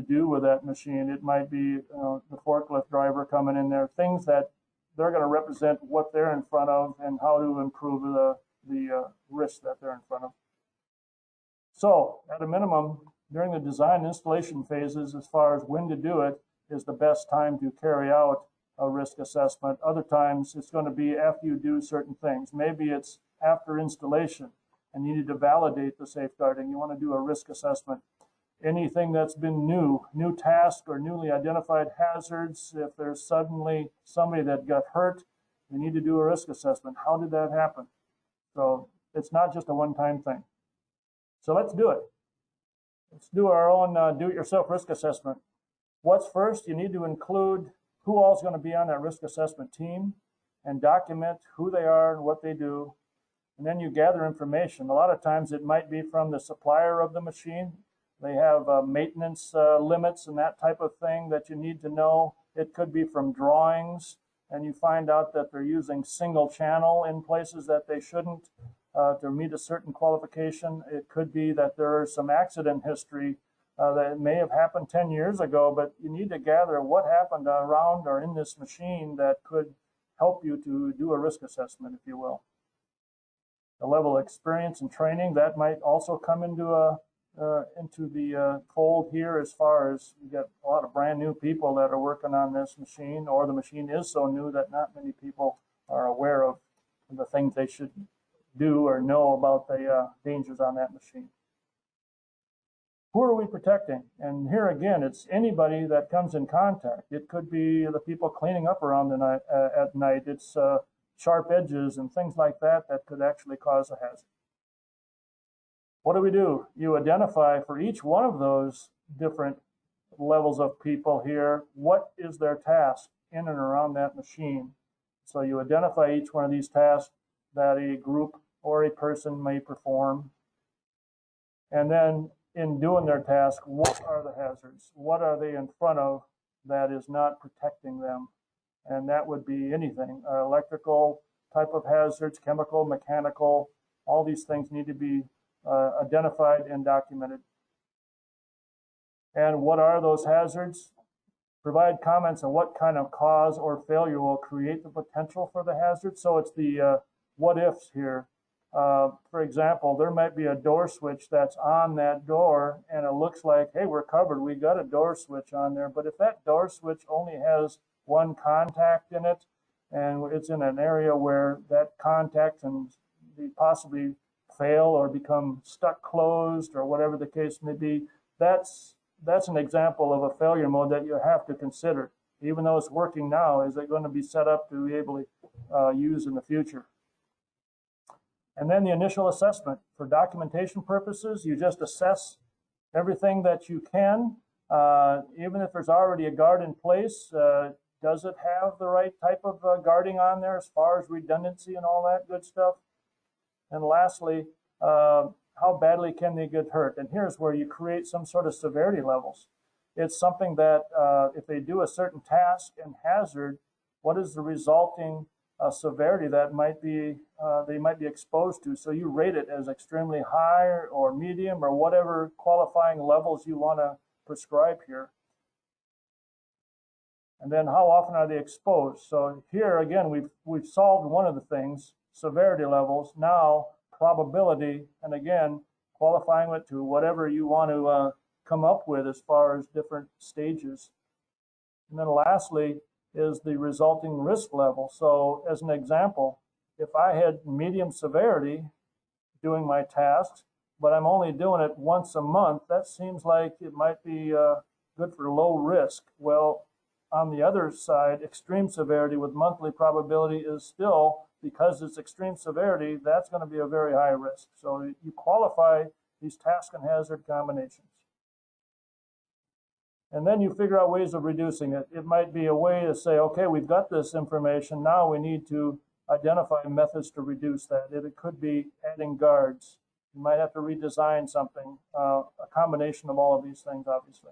do with that machine. It might be the forklift driver coming in there, things that they're going to represent what they're in front of and how to improve the risk that they're in front of. So at a minimum, during the design installation phases, as far as when to do it, is the best time to carry out a risk assessment. Other times it's going to be after you do certain things. Maybe it's after installation and you need to validate the safeguarding. You want to do a risk assessment. Anything that's been new task or newly identified hazards, if there's suddenly somebody that got hurt, you need to do a risk assessment. How did that happen? So it's not just a one-time thing. So let's do it. Let's do our own do-it-yourself risk assessment. What's first? You need to include who all is going to be on that risk assessment team and document who they are and what they do. And then you gather information. A lot of times it might be from the supplier of the machine. They have maintenance limits and that type of thing that you need to know. It could be from drawings, and you find out that they're using single channel in places that they shouldn't to meet a certain qualification. It could be that there is some accident history that may have happened 10 years ago, but you need to gather what happened around or in this machine that could help you to do a risk assessment, if you will. The level of experience and training, that might also come into the fold here, as far as you get a lot of brand new people that are working on this machine, or the machine is so new that not many people are aware of the things they should do or know about the dangers on that machine. Who are we protecting? And here again, it's anybody that comes in contact. It could be the people cleaning up around the night, at night. It's sharp edges and things like that that could actually cause a hazard. What do? You identify for each one of those different levels of people here, what is their task in and around that machine. So you identify each one of these tasks that a group or a person may perform. And then in doing their task, what are the hazards? What are they in front of that is not protecting them? And that would be anything, electrical type of hazards, chemical, mechanical, all these things need to be identified and documented. And what are those hazards? provide comments on what kind of cause or failure will create the potential for the hazard. So it's the what ifs here. For example, there might be a door switch that's on that door and it looks like, hey, we're covered. We got a door switch on there. But if that door switch only has one contact in it and it's in an area where that contact can possibly fail or become stuck closed or whatever the case may be, that's an example of a failure mode that you have to consider. Even though it's working now, is it going to be set up to be able to use in the future? And then the initial assessment. For documentation purposes, you just assess everything that you can. Even if there's already a guard in place, does it have the right type of guarding on there as far as redundancy and all that good stuff? And lastly, how badly can they get hurt? And here's where you create some sort of severity levels. It's something that if they do a certain task and hazard, what is the resulting severity that they might be exposed to? So you rate it as extremely high or medium or whatever qualifying levels you want to prescribe here. And then how often are they exposed? So here again, we've solved one of the things, severity levels. Now probability, and again, qualifying it to whatever you want to come up with as far as different stages. And then lastly is the resulting risk level. So as an example, if I had medium severity doing my tasks, but I'm only doing it once a month, that seems like it might be good for low risk. Well, on the other side, extreme severity with monthly probability is still, because it's extreme severity, that's going to be a very high risk. So you qualify these task and hazard combinations. And then you figure out ways of reducing it. It might be a way to say, okay, we've got this information, now we need to identify methods to reduce that. It could be adding guards. You might have to redesign something, a combination of all of these things, obviously.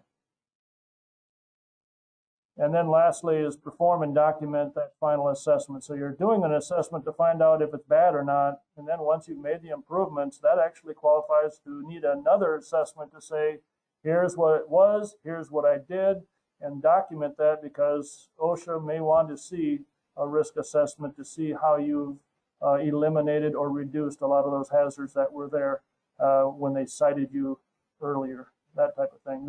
And then lastly is perform and document that final assessment. So you're doing an assessment to find out if it's bad or not. And then once you've made the improvements, that actually qualifies to need another assessment to say, here's what it was, here's what I did, and document that, because OSHA may want to see a risk assessment to see how you've eliminated or reduced a lot of those hazards that were there when they cited you earlier, that type of thing.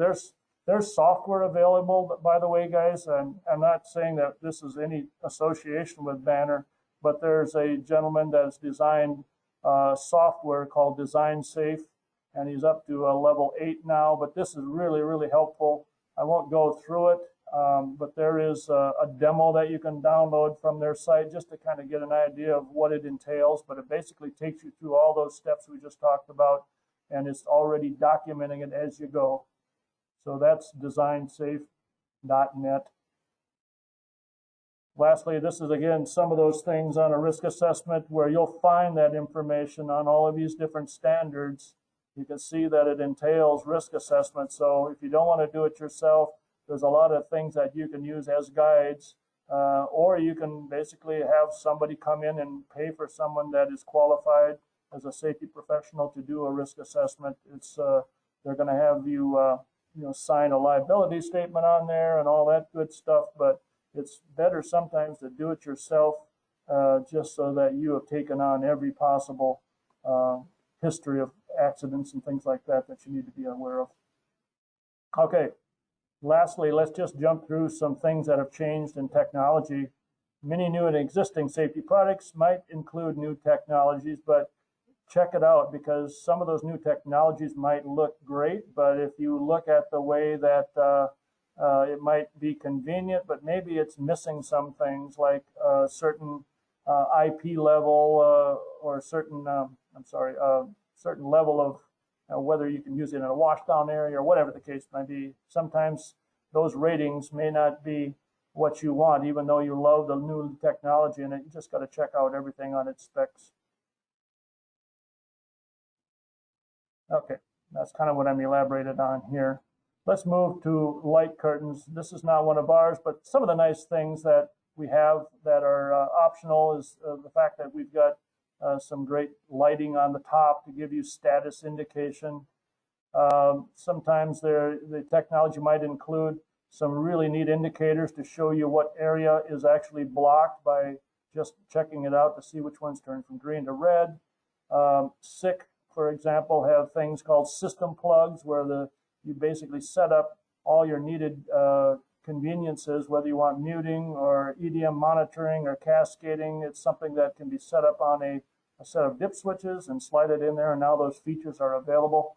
There's software available, by the way, guys. I'm not saying that this is any association with Banner, but there's a gentleman that's designed software called Design Safe, and he's up to level 8 now, but this is really, really helpful. I won't go through it, but there is a demo that you can download from their site just to kind of get an idea of what it entails, but it basically takes you through all those steps we just talked about, and it's already documenting it as you go. So that's designsafe.net. Lastly, this is again some of those things on a risk assessment where you'll find that information on all of these different standards. You can see that it entails risk assessment. So if you don't want to do it yourself, there's a lot of things that you can use as guides, or you can basically have somebody come in and pay for someone that is qualified as a safety professional to do a risk assessment. It's they're going to have you sign a liability statement on there and all that good stuff, but it's better sometimes to do it yourself, just so that you have taken on every possible history of accidents and things like that that you need to be aware of. Okay, lastly, let's just jump through some things that have changed in technology. Many new and existing safety products might include new technologies, but check it out, because some of those new technologies might look great, but if you look at the way that it might be convenient, but maybe it's missing some things like certain IP level or certain, certain level of whether you can use it in a washdown area or whatever the case might be. Sometimes those ratings may not be what you want, even though you love the new technology, and you just got to check out everything on its specs. Okay, that's kind of what I'm elaborated on here. Let's move to light curtains. This is not one of ours, but some of the nice things that we have that are optional is the fact that we've got some great lighting on the top to give you status indication. Sometimes the technology might include some really neat indicators to show you what area is actually blocked by just checking it out to see which ones turn from green to red. SICK, for example, have things called system plugs where you basically set up all your needed conveniences, whether you want muting or EDM monitoring or cascading. It's something that can be set up on a set of dip switches and slide it in there, and now those features are available.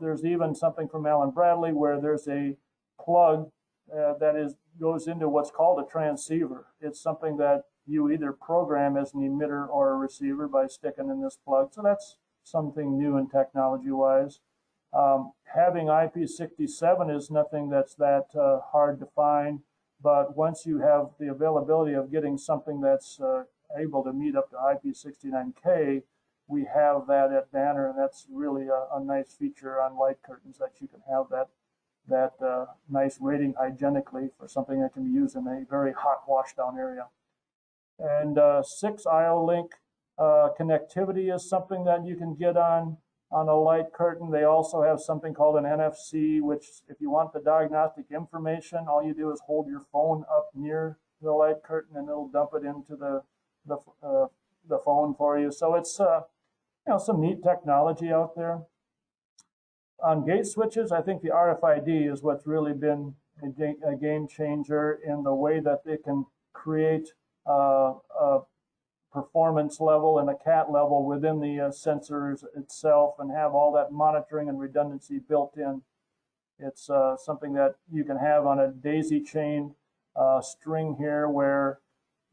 There's even something from Allen Bradley where there's a plug that goes into what's called a transceiver. It's something that you either program as an emitter or a receiver by sticking in this plug. So that's something new in technology-wise. Having IP67 is nothing that's that hard to find, but once you have the availability of getting something that's able to meet up to IP69K, we have that at Banner, and that's really a nice feature on light curtains, that you can have that nice rating hygienically for something that can be used in a very hot washdown area. And 6 IO link connectivity is something that you can get on a light curtain. They also have something called an NFC, which if you want the diagnostic information, all you do is hold your phone up near the light curtain and it'll dump it into the phone for you. So it's some neat technology out there. On gate switches, I think the RFID is what's really been a game changer in the way that they can create a performance level and a CAT level within the sensors itself and have all that monitoring and redundancy built in. It's something that you can have on a daisy chain string here where,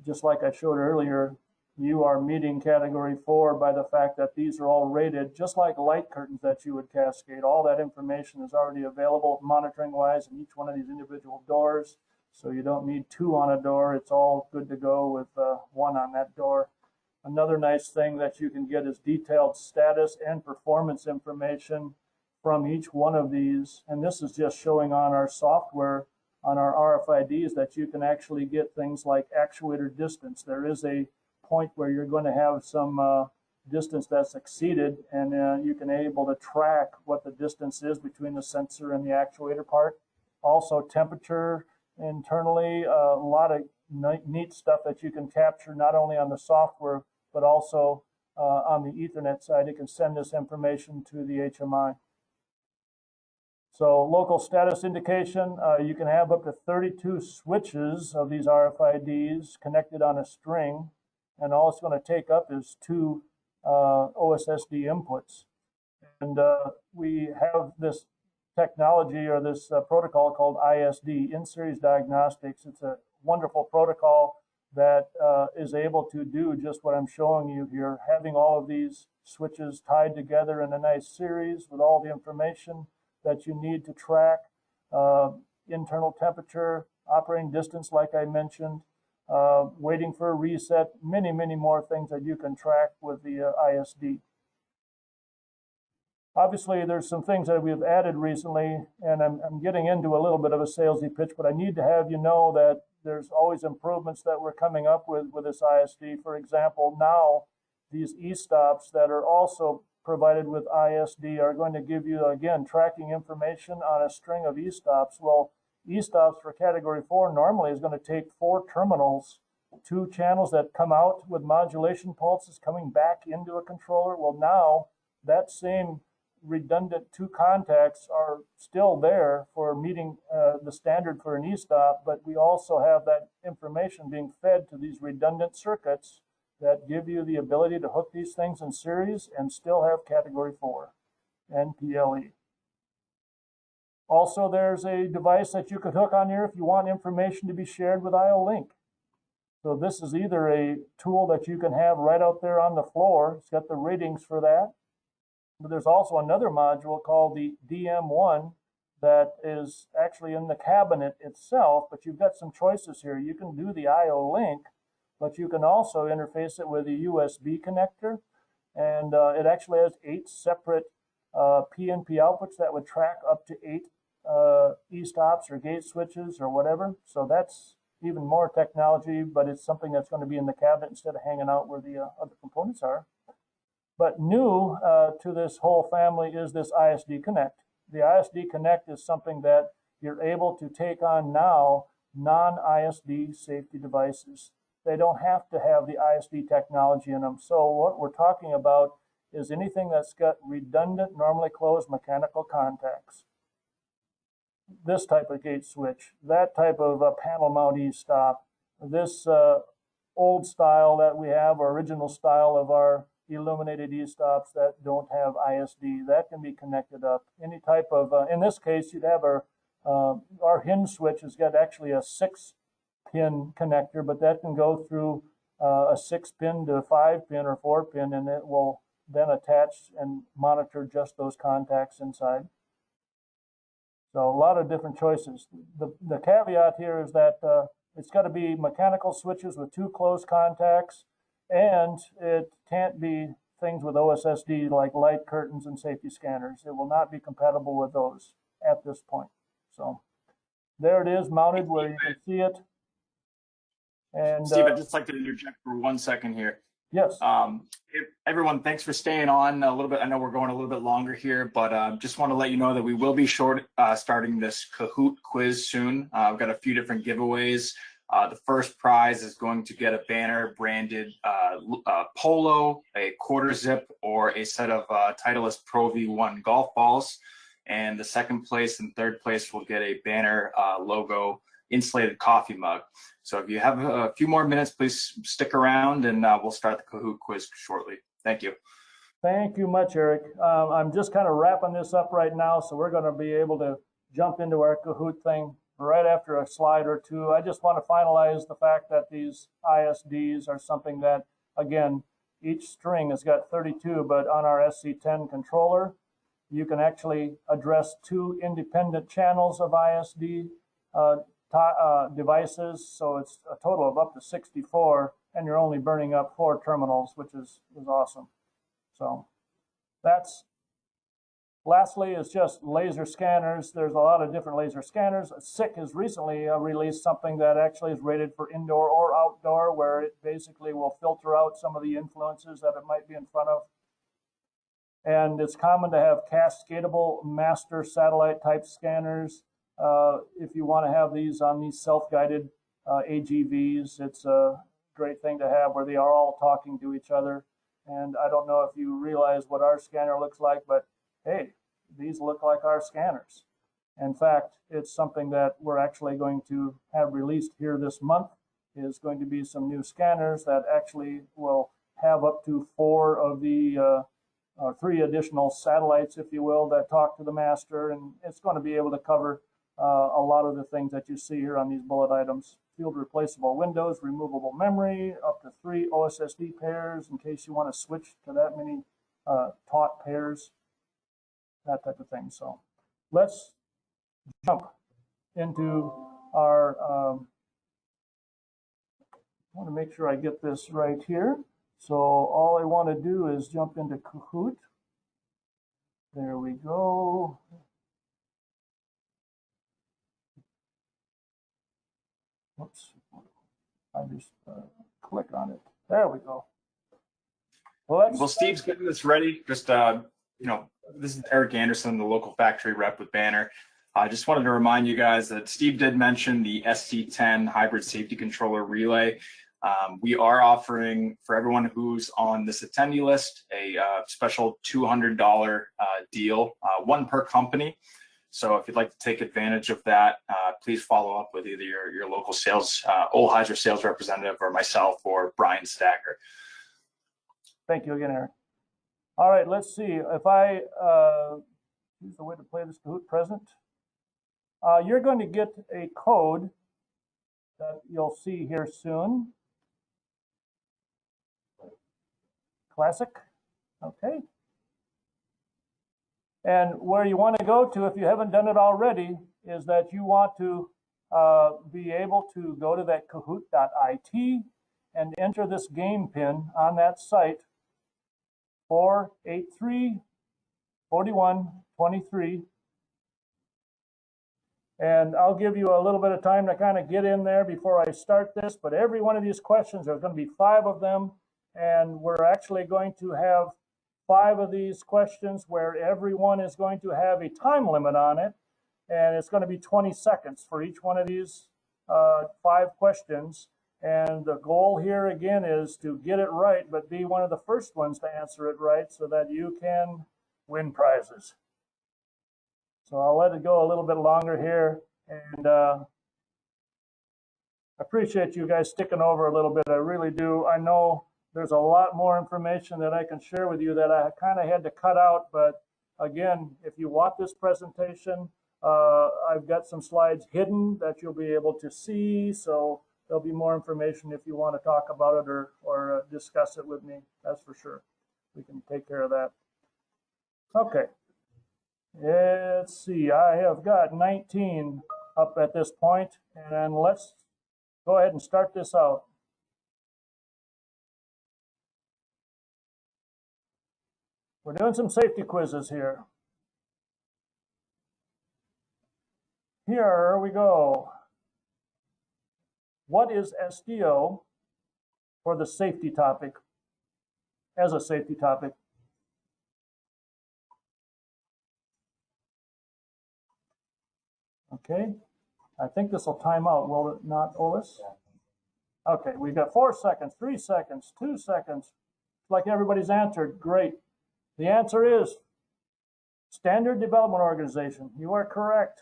just like I showed earlier, you are meeting category 4 by the fact that these are all rated just like light curtains that you would cascade. All that information is already available monitoring wise in each one of these individual doors. So you don't need 2 on a door. It's all good to go with 1 on that door. Another nice thing that you can get is detailed status and performance information from each one of these. And this is just showing on our software, on our RFIDs, that you can actually get things like actuator distance. There is a point where you're going to have some distance that's exceeded, and you can able to track what the distance is between the sensor and the actuator part. Also temperature internally, a lot of neat stuff that you can capture not only on the software but also on the Ethernet side. It can send this information to the HMI. So local status indication, you can have up to 32 switches of these RFIDs connected on a string, and all it's going to take up is 2 OSSD inputs. And we have this technology or this protocol called ISD, in-series diagnostics. It's a wonderful protocol that is able to do just what I'm showing you here, having all of these switches tied together in a nice series with all the information that you need to track internal temperature, operating distance, like I mentioned, waiting for a reset, many more things that you can track with the ISD. Obviously, there's some things that we've added recently, and I'm getting into a little bit of a salesy pitch, but I need to have you know that there's always improvements that we're coming up with this ISD. For example, now these e-stops that are also provided with ISD are going to give you, again, tracking information on a string of e-stops. Well, e-stops for category 4 normally is going to take 4 terminals, 2 channels that come out with modulation pulses coming back into a controller. Well, now that same redundant 2 contacts are still there for meeting the standard for an e-stop, but we also have that information being fed to these redundant circuits that give you the ability to hook these things in series and still have category 4 and PLE. Also, there's a device that you could hook on here if you want information to be shared with IO-Link. So this is either a tool that you can have right out there on the floor. It's got the ratings for that. But there's also another module called the DM1 that is actually in the cabinet itself, but you've got some choices here. You can do the IO-Link, but you can also interface it with a USB connector, and it actually has 8 separate PNP outputs that would track up to 8 e-stops or gate switches or whatever. So that's even more technology, but it's something that's going to be in the cabinet instead of hanging out where the other components are. But new to this whole family is this ISD Connect. The ISD Connect is something that you're able to take on now non-ISD safety devices. They don't have to have the ISD technology in them. So what we're talking about is anything that's got redundant, normally closed mechanical contacts. This type of gate switch, that type of panel mount e-stop, this old style that we have, or original style of our illuminated e-stops that don't have ISD, that can be connected up. Any type of, in this case, you'd have our hinge switch has got actually a 6-pin connector, but that can go through a 6-pin to a 5-pin or 4-pin, and it will then attach and monitor just those contacts inside. So a lot of different choices. The caveat here is that it's got to be mechanical switches with 2 closed contacts, and it can't be things with OSSD like light curtains and safety scanners. It will not be compatible with those at this point. So there it is, mounted where you can see it. And Steve, I'd just like to interject for 1 second here. Yes. Everyone, thanks for staying on a little bit. I know we're going a little bit longer here, but just want to let you know that we will be starting this Kahoot quiz soon. I've got a few different giveaways. The first prize is going to get a banner branded polo, a quarter zip, or a set of Titleist Pro V1 golf balls. And the second place and third place will get a banner logo insulated coffee mug. So if you have a few more minutes, please stick around, and we'll start the Kahoot quiz shortly. Thank you. Thank you much, Eric. I'm just kind of wrapping this up right now, so we're going to be able to jump into our Kahoot thing right after a slide or two. I just want to finalize the fact that these ISDs are something that, again, each string has got 32, but on our SC10 controller, you can actually address 2 independent channels of ISD devices, so it's a total of up to 64, and you're only burning up 4 terminals, which is awesome. So that's, lastly, is just laser scanners. There's a lot of different laser scanners. SICK has recently released something that actually is rated for indoor or outdoor, where it basically will filter out some of the influences that it might be in front of. And it's common to have cascadable master satellite type scanners. If you want to have these on these self-guided AGVs, it's a great thing to have where they are all talking to each other. And I don't know if you realize what our scanner looks like, but hey, these look like our scanners. In fact, it's something that we're actually going to have released here this month. Is going to be some new scanners that actually will have up to 4 of the 3 additional satellites, if you will, that talk to the master, and it's going to be able to cover a lot of the things that you see here on these bullet items. Field replaceable windows, removable memory, up to 3 OSSD pairs in case you want to switch to that many taut pairs, that type of thing. So let's jump into our, I want to make sure I get this right here. So all I want to do is jump into Kahoot. There we go. Whoops, I just click on it. There we go. Well, Steve's getting this ready. Just, this is Eric Anderson, the local factory rep with Banner. I just wanted to remind you guys that Steve did mention the SC10 hybrid safety controller relay. We are offering, for everyone who's on this attendee list, a special $200 deal, 1 per company. So if you'd like to take advantage of that, please follow up with either your local sales, Ohlheiser sales representative, or myself, or Brian Stacker. Thank you again, Eric. All right, let's see. If I use the way to play this Kahoot present, you're going to get a code that you'll see here soon. Classic. Okay. And where you want to go to, if you haven't done it already, is that you want to be able to go to that kahoot.it and enter this game pin on that site, 4834123. And I'll give you a little bit of time to kind of get in there before I start this, but every one of these questions, there's going to be 5 of them, and we're actually going to have 5 of these questions where everyone is going to have a time limit on it. and it's going to be 20 seconds for each one of these 5 questions. And the goal here again is to get it right, but be one of the first ones to answer it right so that you can win prizes. So I'll let it go a little bit longer here, and I appreciate you guys sticking over a little bit. I really do. I know there's a lot more information that I can share with you that I kind of had to cut out, but again, if you want this presentation, I've got some slides hidden that you'll be able to see, so there'll be more information if you want to talk about it or discuss it with me. That's for sure. We can take care of that. Okay. Let's see. I have got 19 up at this point, and let's go ahead and start this out. We're doing some safety quizzes here. Here we go. What is SDO for the safety topic? As a safety topic. Okay. I think this will time out, will it not, Olis? Okay, we've got 4 seconds, 3 seconds, 2 seconds. It's like everybody's answered. Great. The answer is Standard Development Organization. You are correct.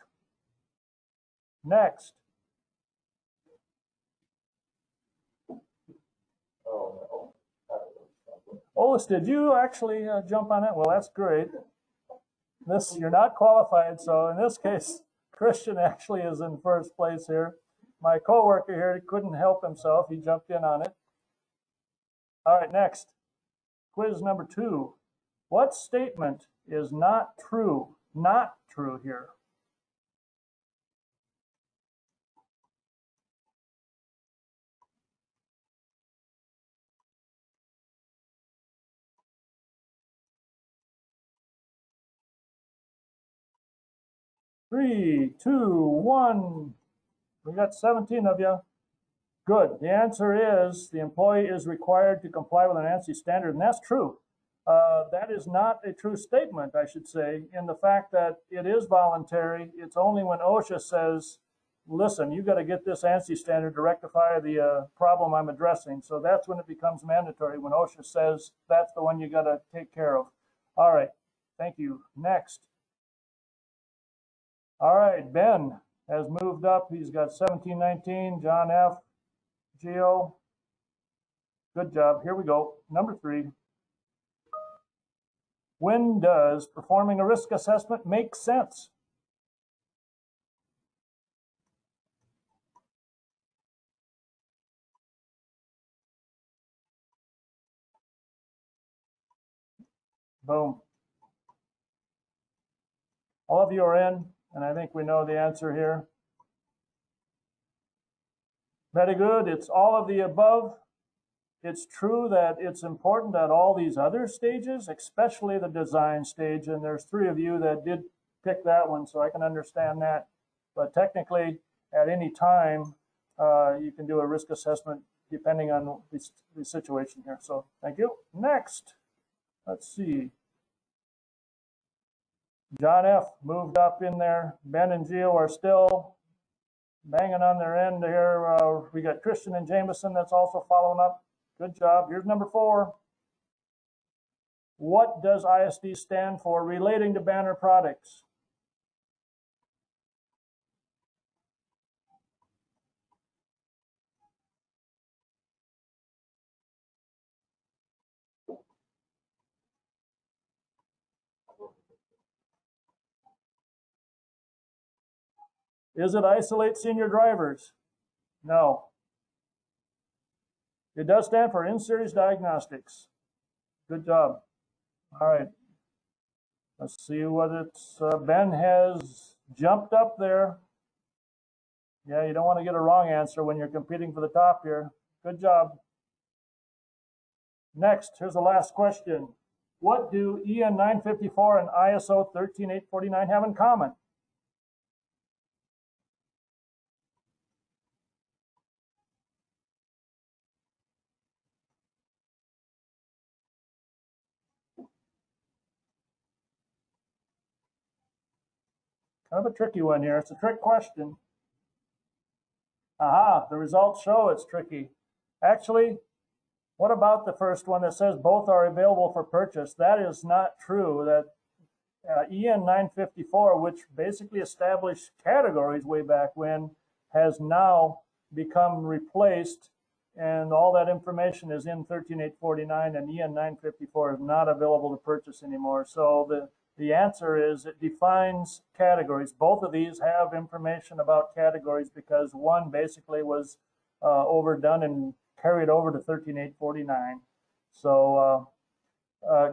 Next. Olis, did you actually jump on it? Well, that's great. You're not qualified, so in this case, Christian actually is in first place here. My coworker here couldn't help himself. He jumped in on it. All right, next. Quiz number 2. What statement is not true? Not true here. Three, two, one. We got 17 of you. Good. The answer is the employee is required to comply with an ANSI standard, and that's true. That is not a true statement, I should say, in the fact that it is voluntary. It's only when OSHA says, listen, you got to get this ANSI standard to rectify the problem I'm addressing. So that's when it becomes mandatory, when OSHA says that's the one you got to take care of. All right. Thank you. Next. All right. Ben has moved up. He's got 1719. John F. Geo. Good job. Here we go. Number 3. When does performing a risk assessment make sense? Boom. All of you are in, and I think we know the answer here. Very good. It's all of the above. It's true that it's important at all these other stages, especially the design stage, and there's 3 of you that did pick that one, so I can understand that. But technically, at any time, you can do a risk assessment depending on the situation here. So thank you. Next, let's see. John F. moved up in there. Ben and Gio are still banging on their end here. We got Christian and Jameson that's also following up. Good job. Here's number 4. What does ISD stand for relating to banner products? Is it isolate senior drivers? No. It does stand for in-series diagnostics. Good job. All right. Let's see what it's. Ben has jumped up there. Yeah, you don't want to get a wrong answer when you're competing for the top here. Good job. Next, here's the last question. What do EN 954 and ISO 13849 have in common? Kind of a tricky one here. It's a trick question. Aha, the results show it's tricky. Actually, what about the first one that says both are available for purchase? That is not true. That EN 954, which basically established categories way back when, has now become replaced, and all that information is in 13849, and EN 954 is not available to purchase anymore. So the answer is it defines categories. Both of these have information about categories because one basically was overdone and carried over to 13849. So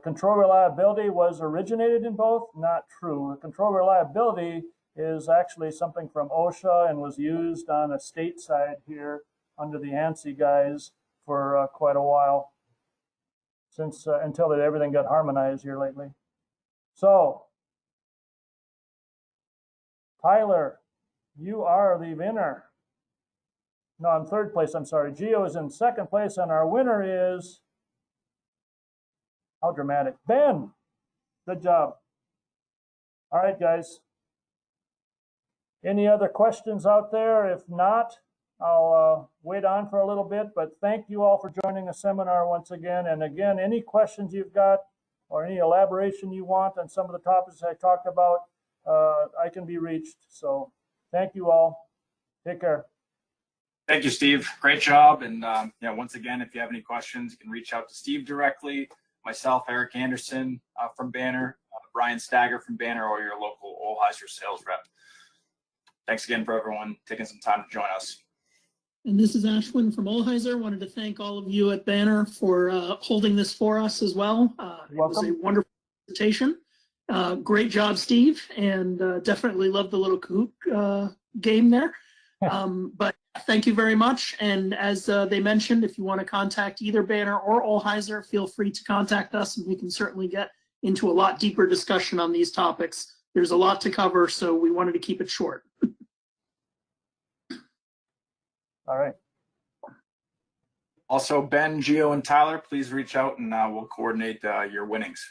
control reliability was originated in both? Not true. Control reliability is actually something from OSHA and was used on a state side here under the ANSI guys for quite a while, since until everything got harmonized here lately. So, Tyler, you are the winner. No, I'm third place, I'm sorry. Gio is in second place, and our winner is, how dramatic, Ben. Good job. All right, guys. Any other questions out there? If not, I'll wait on for a little bit, but thank you all for joining the seminar once again. And again, any questions you've got or any elaboration you want on some of the topics I talked about, I can be reached. So thank you all. Take care. Thank you, Steve. Great job. And once again, if you have any questions, you can reach out to Steve directly, myself, Eric Anderson from Banner, Brian Stagger from Banner, or your local Ohlheiser sales rep. Thanks again for everyone taking some time to join us. And this is Ashwin from Ohlheiser. Wanted to thank all of you at Banner for holding this for us as well. It was a wonderful presentation. Great job, Steve, and definitely love the little Kahoot game there. But thank you very much. And as they mentioned, if you want to contact either Banner or Ohlheiser, feel free to contact us, and we can certainly get into a lot deeper discussion on these topics. There's a lot to cover, so we wanted to keep it short. All right. Also, Ben, Gio, and Tyler, please reach out and we'll coordinate your winnings.